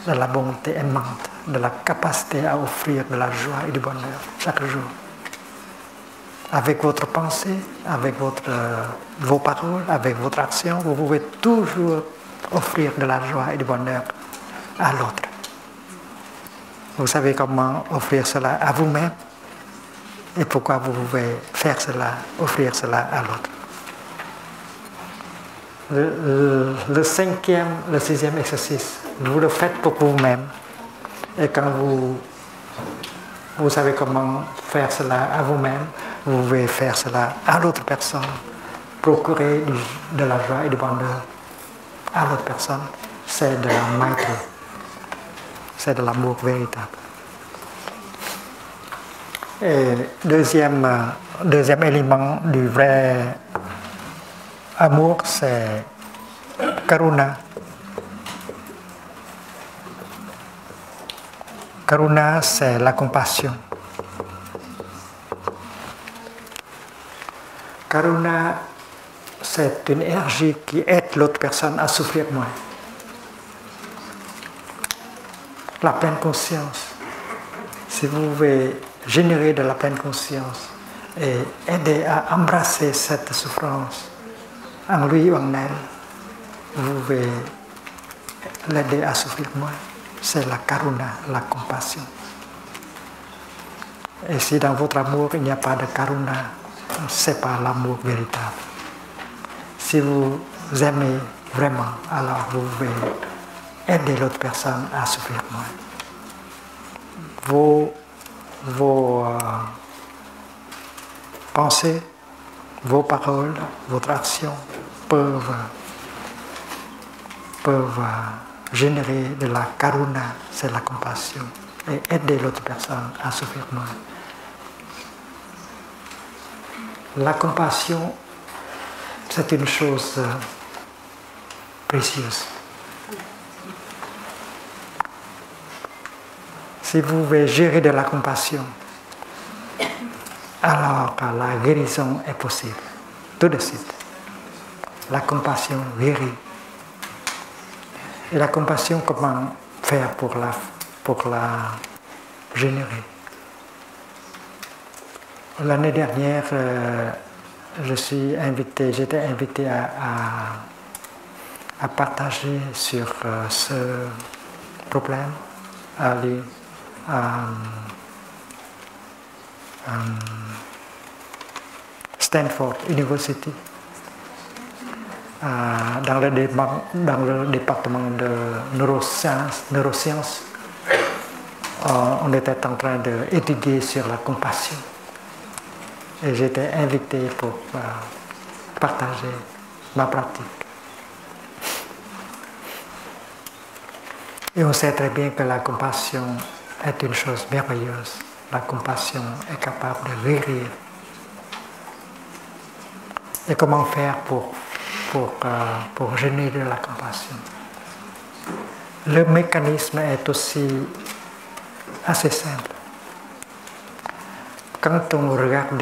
de la bonté aimante, de la capacité à offrir de la joie et du bonheur chaque jour. Avec votre pensée, avec vos paroles, avec votre action, vous pouvez toujours offrir de la joie et du bonheur à l'autre. Vous savez comment offrir cela à vous-même et pourquoi vous pouvez faire cela, offrir cela à l'autre. Le 6e exercice, vous le faites pour vous-même. Et quand vous savez comment faire cela à vous-même, vous pouvez faire cela à l'autre personne, procurer de la joie et du bonheur à l'autre personne. C'est de la maîtrise, c'est de l'amour véritable. Et deuxième élément du vrai amour, c'est Karuna. Karuna, c'est la compassion. Karuna, c'est une énergie qui aide l'autre personne à souffrir moins. La pleine conscience. Si vous pouvez générer de la pleine conscience et aider à embrasser cette souffrance en lui ou en elle, vous pouvez l'aider à souffrir moins. C'est la karuna, la compassion. Et si dans votre amour il n'y a pas de karuna, ce n'est pas l'amour véritable. Si vous aimez vraiment, alors vous pouvez aider l'autre personne à souffrir moins. Vos pensées, vos paroles, votre action peuvent générer de la karuna, c'est la compassion, et aider l'autre personne à souffrir moins. La compassion, c'est une chose précieuse. Si vous pouvez gérer de la compassion, alors la guérison est possible, tout de suite. La compassion guérit. Et la compassion, comment faire pour la générer? L'année dernière, j'étais invité à partager sur ce problème, Stanford University, dans le département de neurosciences, on était en train d'étudier sur la compassion. Et j'étais invité pour partager ma pratique. Et on sait très bien que la compassion est une chose merveilleuse. La compassion est capable de guérir. Et comment faire pour générer la compassion? Le mécanisme est aussi assez simple. Quand on regarde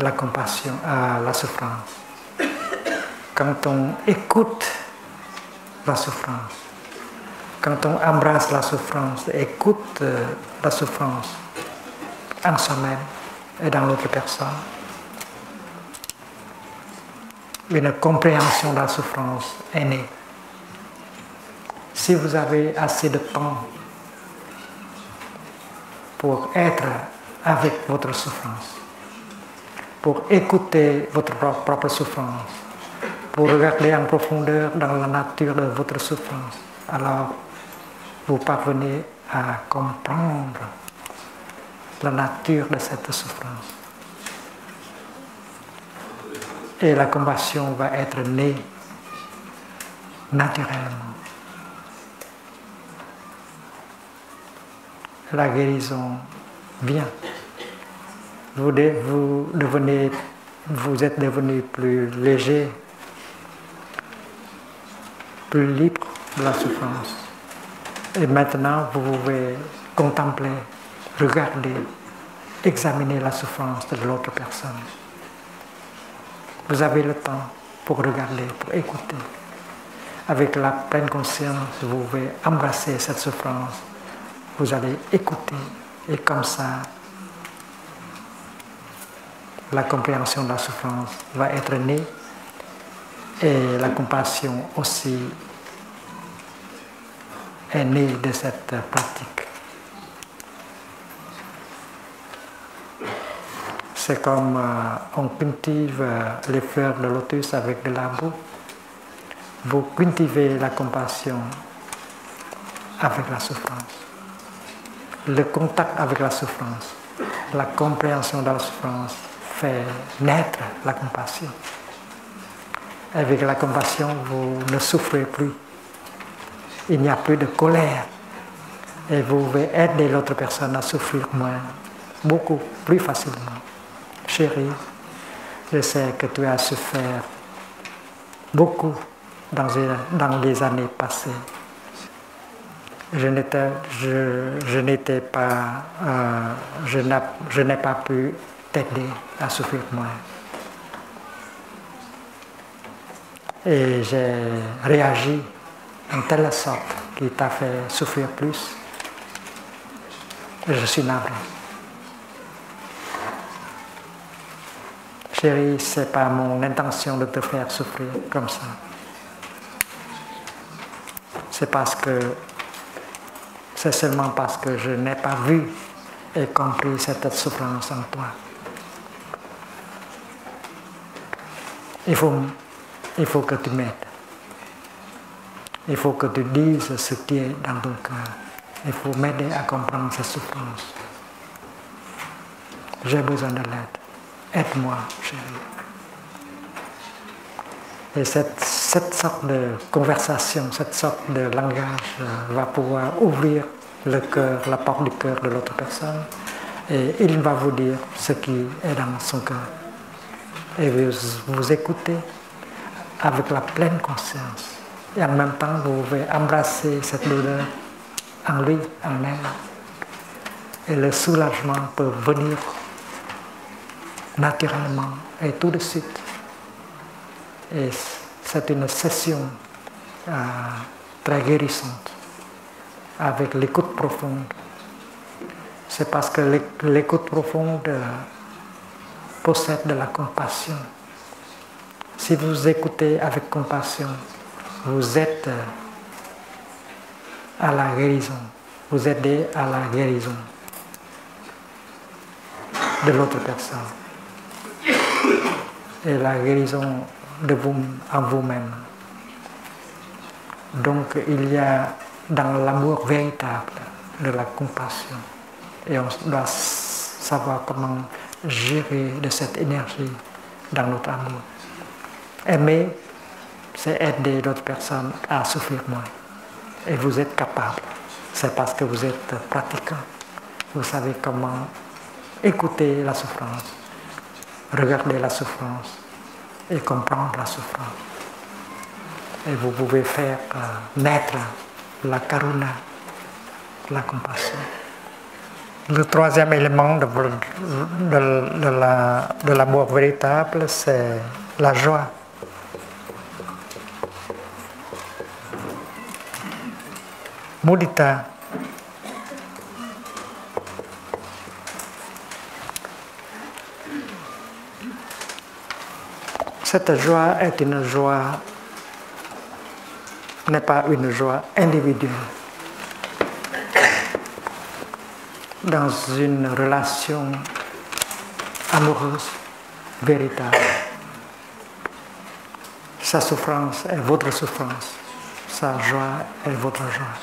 la compassion, la souffrance, quand on écoute la souffrance, quand on embrasse la souffrance, écoute la souffrance en soi-même et dans l'autre personne, une compréhension de la souffrance est née. Si vous avez assez de temps pour être avec votre souffrance, pour écouter votre propre souffrance, pour regarder en profondeur dans la nature de votre souffrance, alors vous parvenez à comprendre la nature de cette souffrance. Et la compassion va être née naturellement. La guérison vient. Vous êtes devenu plus léger, plus libre de la souffrance. Et maintenant, vous pouvez contempler, regarder, examiner la souffrance de l'autre personne. Vous avez le temps pour regarder, pour écouter. Avec la pleine conscience, vous pouvez embrasser cette souffrance. Vous allez écouter. Et comme ça, la compréhension de la souffrance va être née. Et la compassion aussi est née de cette pratique. C'est comme on cultive les fleurs de lotus avec de la boue. Vous cultivez la compassion avec la souffrance. Le contact avec la souffrance, la compréhension de la souffrance fait naître la compassion. Avec la compassion, vous ne souffrez plus. Il n'y a plus de colère. Et vous pouvez aider l'autre personne à souffrir moins, beaucoup plus facilement. Chérie, je sais que tu as souffert beaucoup dans les années passées. Je n'ai pas pu t'aider à souffrir moins. Et j'ai réagi en telle sorte qu'il t'a fait souffrir plus. Et je suis navré. Chérie, ce n'est pas mon intention de te faire souffrir comme ça. C'est seulement parce que je n'ai pas vu et compris cette souffrance en toi. Il faut que tu m'aides. Il faut que tu dises ce qui est dans ton cœur. Il faut m'aider à comprendre cette souffrance. J'ai besoin de l'aide. Aide-moi, chérie. Et cette sorte de conversation, cette sorte de langage va pouvoir ouvrir le cœur, la porte du cœur de l'autre personne. Et il va vous dire ce qui est dans son cœur. Et vous écoutez avec la pleine conscience. Et en même temps, vous pouvez embrasser cette douleur en lui, en elle. Et le soulagement peut venir naturellement et tout de suite. Et c'est une session très guérissante avec l'écoute profonde. C'est parce que l'écoute profonde possède de la compassion. Si vous écoutez avec compassion, vous êtes à la guérison. Vous aidez à la guérison de l'autre personne. et la guérison en vous-même. Donc il y a dans l'amour véritable de la compassion, et on doit savoir comment gérer de cette énergie dans notre amour. Aimer, c'est aider d'autres personnes à souffrir moins. Et vous êtes capable. C'est parce que vous êtes pratiquant. Vous savez comment écouter la souffrance, regarder la souffrance et comprendre la souffrance. Et vous pouvez faire naître la karuna, la compassion. Le troisième élément de l'amour véritable, c'est la joie. Mudita. Cette joie est une joie, n'est pas une joie individuelle. Dans une relation amoureuse, véritable, sa souffrance est votre souffrance, sa joie est votre joie.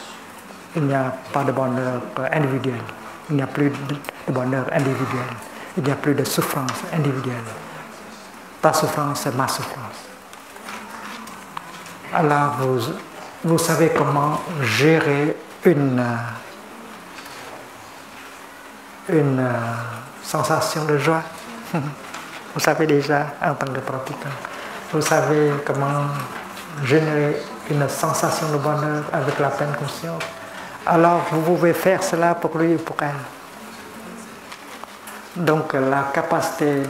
Il n'y a pas de bonheur individuel, il n'y a plus de bonheur individuel, il n'y a plus de souffrance individuelle. Ta souffrance, c'est ma souffrance. Alors vous savez comment gérer une sensation de joie. Vous savez déjà en tant que pratiquant. Vous savez comment générer une sensation de bonheur avec la pleine conscience. Alors vous pouvez faire cela pour lui et pour elle. Donc la capacité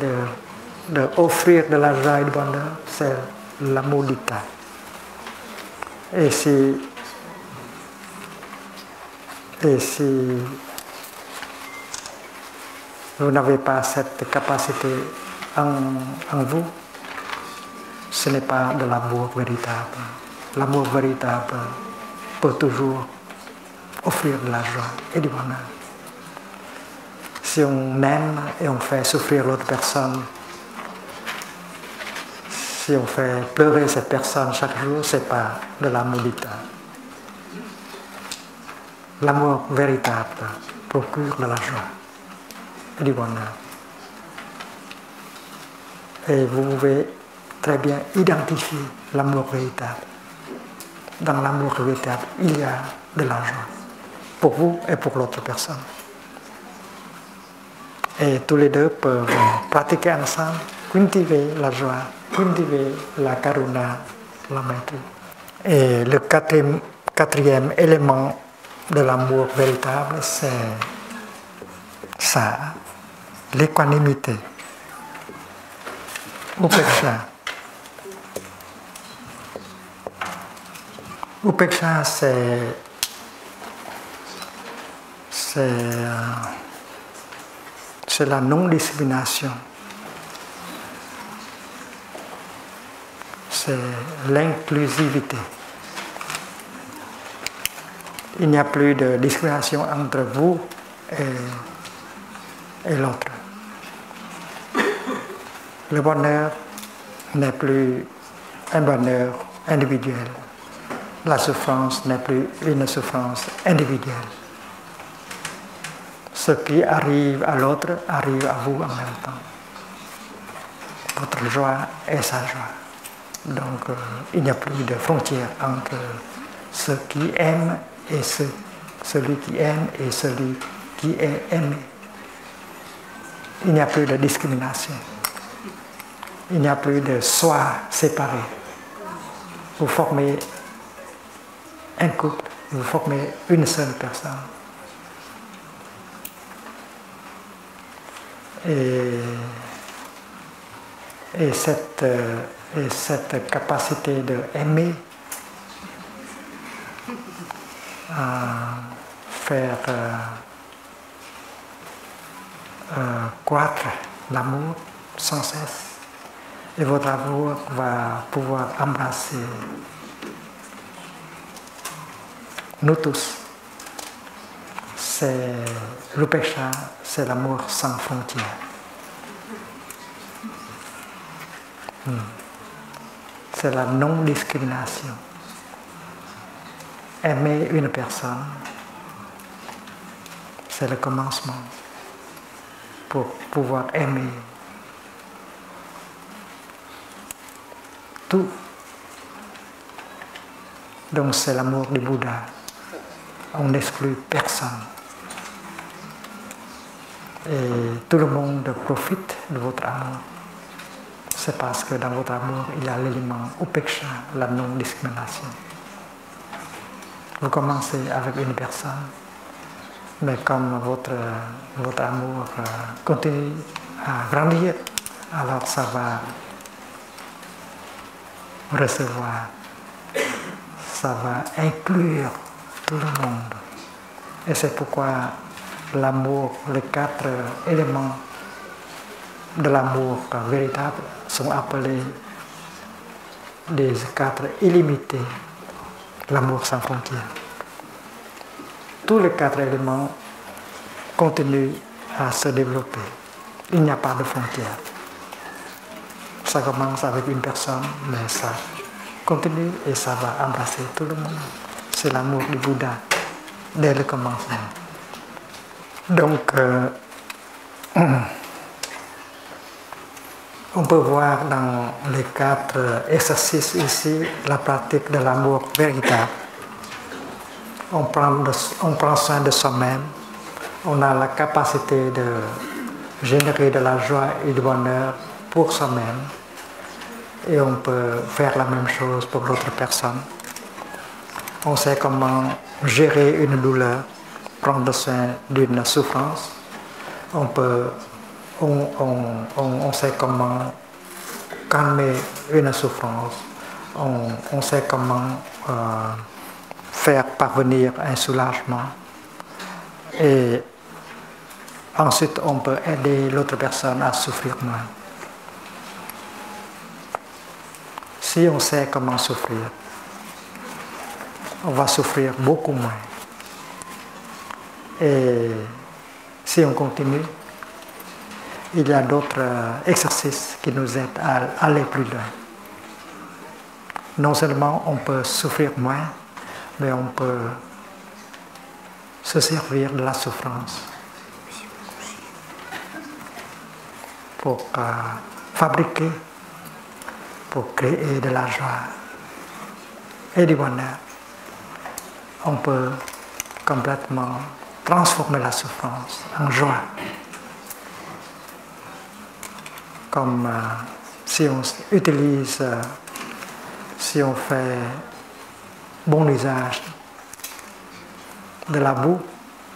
d'offrir de la joie et du bonheur, c'est la mudita. Et si vous n'avez pas cette capacité en vous, ce n'est pas de l'amour véritable. L'amour véritable peut toujours offrir de la joie et du bonheur. Si on aime et on fait souffrir l'autre personne, si on fait pleurer cette personne chaque jour, ce n'est pas de la mudita. L'amour véritable procure de la joie et du bonheur. Et vous pouvez très bien identifier l'amour véritable. Dans l'amour véritable, il y a de la joie pour vous et pour l'autre personne. Et tous les deux peuvent pratiquer ensemble, cultiver la joie, cultiver la karuna, la maîtrise. Et le quatrième élément de l'amour véritable, c'est ça, l'équanimité. Upeksha. Upeksha, c'est la non-discrimination. C'est l'inclusivité. Il n'y a plus de discrimination entre vous et l'autre. Le bonheur n'est plus un bonheur individuel. La souffrance n'est plus une souffrance individuelle. Ce qui arrive à l'autre arrive à vous en même temps. Votre joie est sa joie. Donc il n'y a plus de frontière entre ceux qui aiment et celui qui aime et celui qui est aimé. Il n'y a plus de discrimination. Il n'y a plus de soi séparé. Vous formez un couple, vous formez une seule personne. Et cette capacité d'aimer, faire croître l'amour sans cesse. Et votre amour va pouvoir embrasser nous tous. C'est l'upeksha, c'est l'amour sans frontières. C'est la non-discrimination. Aimer une personne, c'est le commencement pour pouvoir aimer tout. Donc c'est l'amour du Bouddha. On n'exclut personne. Et tout le monde profite de votre amour. C'est parce que dans votre amour, il y a l'élément upeksha, la non-discrimination. Vous commencez avec une personne, mais comme votre amour continue à grandir, alors ça va recevoir, ça va inclure tout le monde. Et c'est pourquoi l'amour, les 4 éléments de l'amour véritable sont appelés des 4 illimités, l'amour sans frontières. Tous les 4 éléments continuent à se développer. Il n'y a pas de frontières. Ça commence avec une personne, mais ça continue et ça va embrasser tout le monde. C'est l'amour du Bouddha dès le commencement. Donc, on peut voir dans les 4 exercices ici la pratique de l'amour véritable. On prend soin de soi-même, on a la capacité de générer de la joie et du bonheur pour soi-même et on peut faire la même chose pour l'autre personne. On sait comment gérer une douleur, prendre soin d'une souffrance. On sait comment calmer une souffrance. On sait comment faire parvenir un soulagement. Et ensuite, on peut aider l'autre personne à souffrir moins. Si on sait comment souffrir, on va souffrir beaucoup moins. Et si on continue, il y a d'autres exercices qui nous aident à aller plus loin. Non seulement on peut souffrir moins, mais on peut se servir de la souffrance pour fabriquer, pour créer de la joie et du bonheur. On peut complètement transformer la souffrance en joie. Comme si on utilise, si on fait bon usage de la boue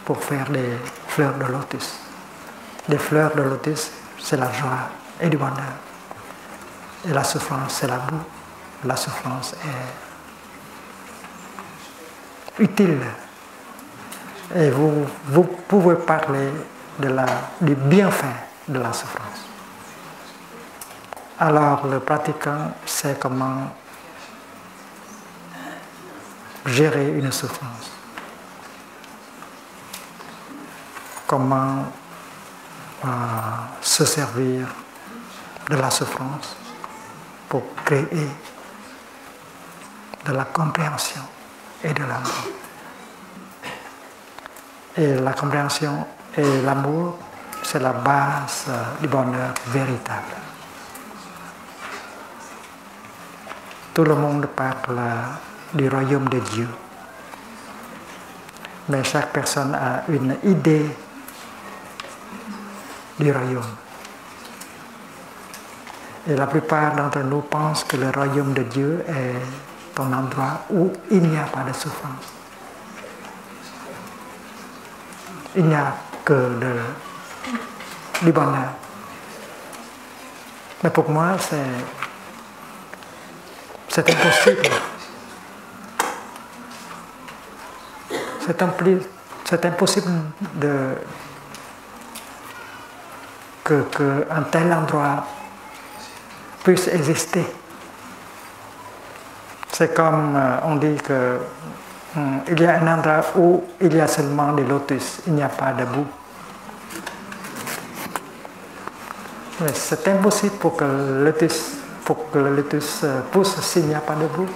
pour faire des fleurs de lotus. Des fleurs de lotus, c'est la joie et du bonheur. Et la souffrance, c'est la boue. La souffrance est utile. Et vous pouvez parler du bienfait de la souffrance. Alors le pratiquant sait comment gérer une souffrance. Comment se servir de la souffrance pour créer de la compréhension et de l'amour. Et la compréhension et l'amour, c'est la base du bonheur véritable. Tout le monde parle du royaume de Dieu. Mais chaque personne a une idée du royaume. Et la plupart d'entre nous pensent que le royaume de Dieu est un endroit où il n'y a pas de souffrance. Il n'y a que du bonheur. Mais pour moi, c'est impossible. C'est impossible qu'un tel endroit puisse exister. C'est comme on dit que il y a un endroit où il y a seulement des lotus, il n'y a pas de boue. Mais c'est impossible pour que le lotus pour que le lotus pousse s'il n'y a pas de boue.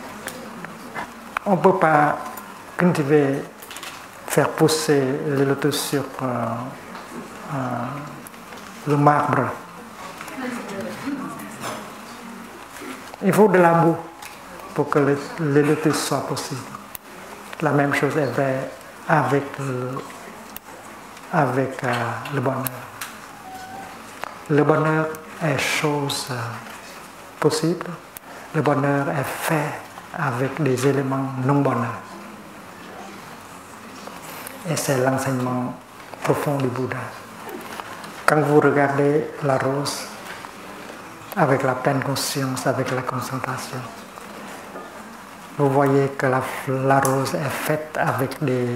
On ne peut pas cultiver, faire pousser le lotus sur le marbre. Il faut de la boue pour que le lotus soit possible. La même chose est vraie avec le bonheur. Le bonheur est chose possible. Le bonheur est fait avec des éléments non-bonheur. Et c'est l'enseignement profond du Bouddha. Quand vous regardez la rose, avec la pleine conscience, avec la concentration, vous voyez que la rose est faite avec des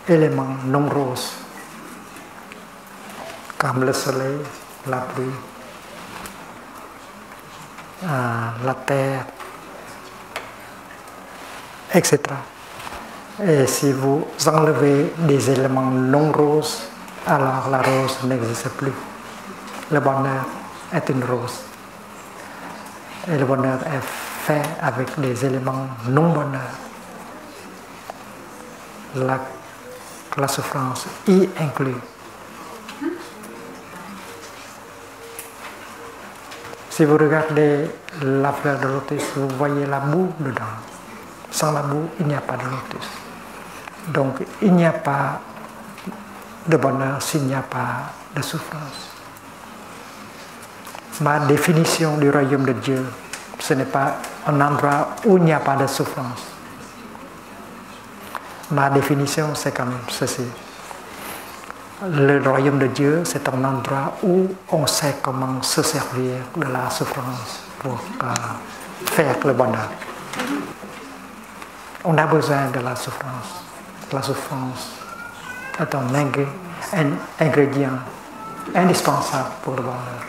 éléments non roses, comme le soleil, la pluie, la terre, etc. Et si vous enlevez des éléments non roses, alors la rose n'existe plus. Le bonheur est une rose. Et le bonheur est fait avec des éléments non-bonheur. La souffrance y inclut. Si vous regardez la fleur de lotus, vous voyez la boue dedans. Sans la boue, il n'y a pas de lotus. Donc, il n'y a pas de bonheur s'il n'y a pas de souffrance. Ma définition du royaume de Dieu, ce n'est pas un endroit où il n'y a pas de souffrance. Ma définition, c'est comme ceci. Le royaume de Dieu, c'est un endroit où on sait comment se servir de la souffrance pour faire le bonheur. On a besoin de la souffrance. La souffrance est un ingrédient indispensable pour le bonheur.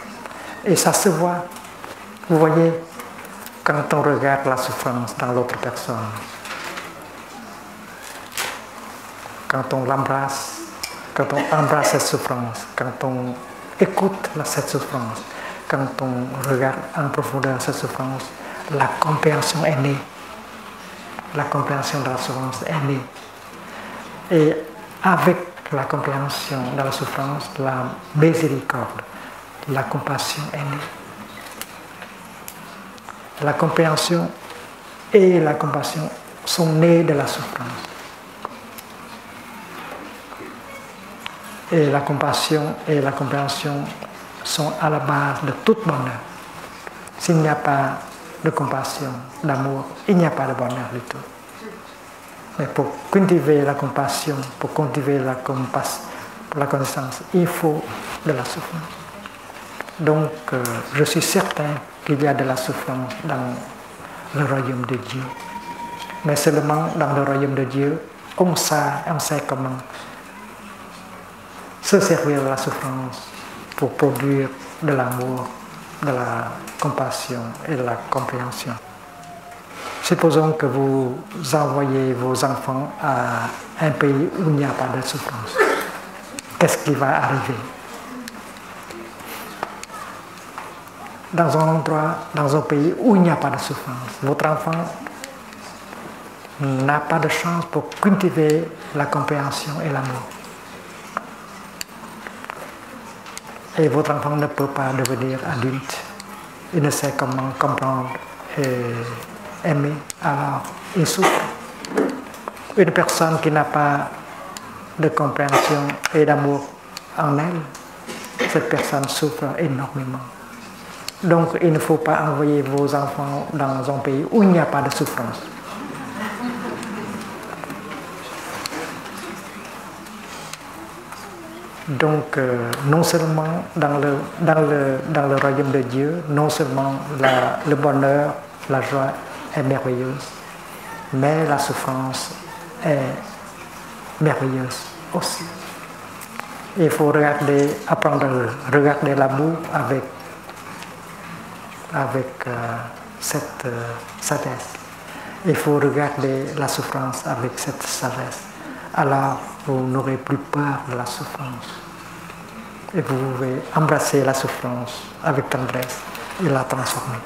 Et ça se voit. Vous voyez, quand on regarde la souffrance dans l'autre personne, quand on l'embrasse, quand on embrasse cette souffrance, quand on écoute cette souffrance, quand on regarde en profondeur cette souffrance, la compréhension est née. La compréhension de la souffrance est née. Et avec la compréhension de la souffrance, la miséricorde, la compassion est née. La compréhension et la compassion sont nées de la souffrance. Et la compassion et la compréhension sont à la base de tout bonheur. S'il n'y a pas de compassion, d'amour, il n'y a pas de bonheur du tout. Mais pour cultiver la compassion, pour cultiver la connaissance, il faut de la souffrance. Donc, je suis certain qu'il y a de la souffrance dans le royaume de Dieu. Mais seulement dans le royaume de Dieu, on sait comment se servir de la souffrance pour produire de l'amour, de la compassion et de la compréhension. Supposons que vous envoyez vos enfants à un pays où il n'y a pas de souffrance. Qu'est-ce qui va arriver? Dans un endroit, dans un pays où il n'y a pas de souffrance, votre enfant n'a pas de chance pour cultiver la compréhension et l'amour. Et votre enfant ne peut pas devenir adulte. Il ne sait comment comprendre et aimer, alors il souffre. Une personne qui n'a pas de compréhension et d'amour en elle, cette personne souffre énormément. Donc il ne faut pas envoyer vos enfants dans un pays où il n'y a pas de souffrance. Donc, non seulement dans le royaume de Dieu, non seulement le bonheur, la joie est merveilleuse, mais la souffrance est merveilleuse aussi. Il faut apprendre à regarder la boue avec cette sagesse. Il faut regarder la souffrance avec cette sagesse. Alors, vous n'aurez plus peur de la souffrance. Et vous pouvez embrasser la souffrance avec tendresse et la transformer.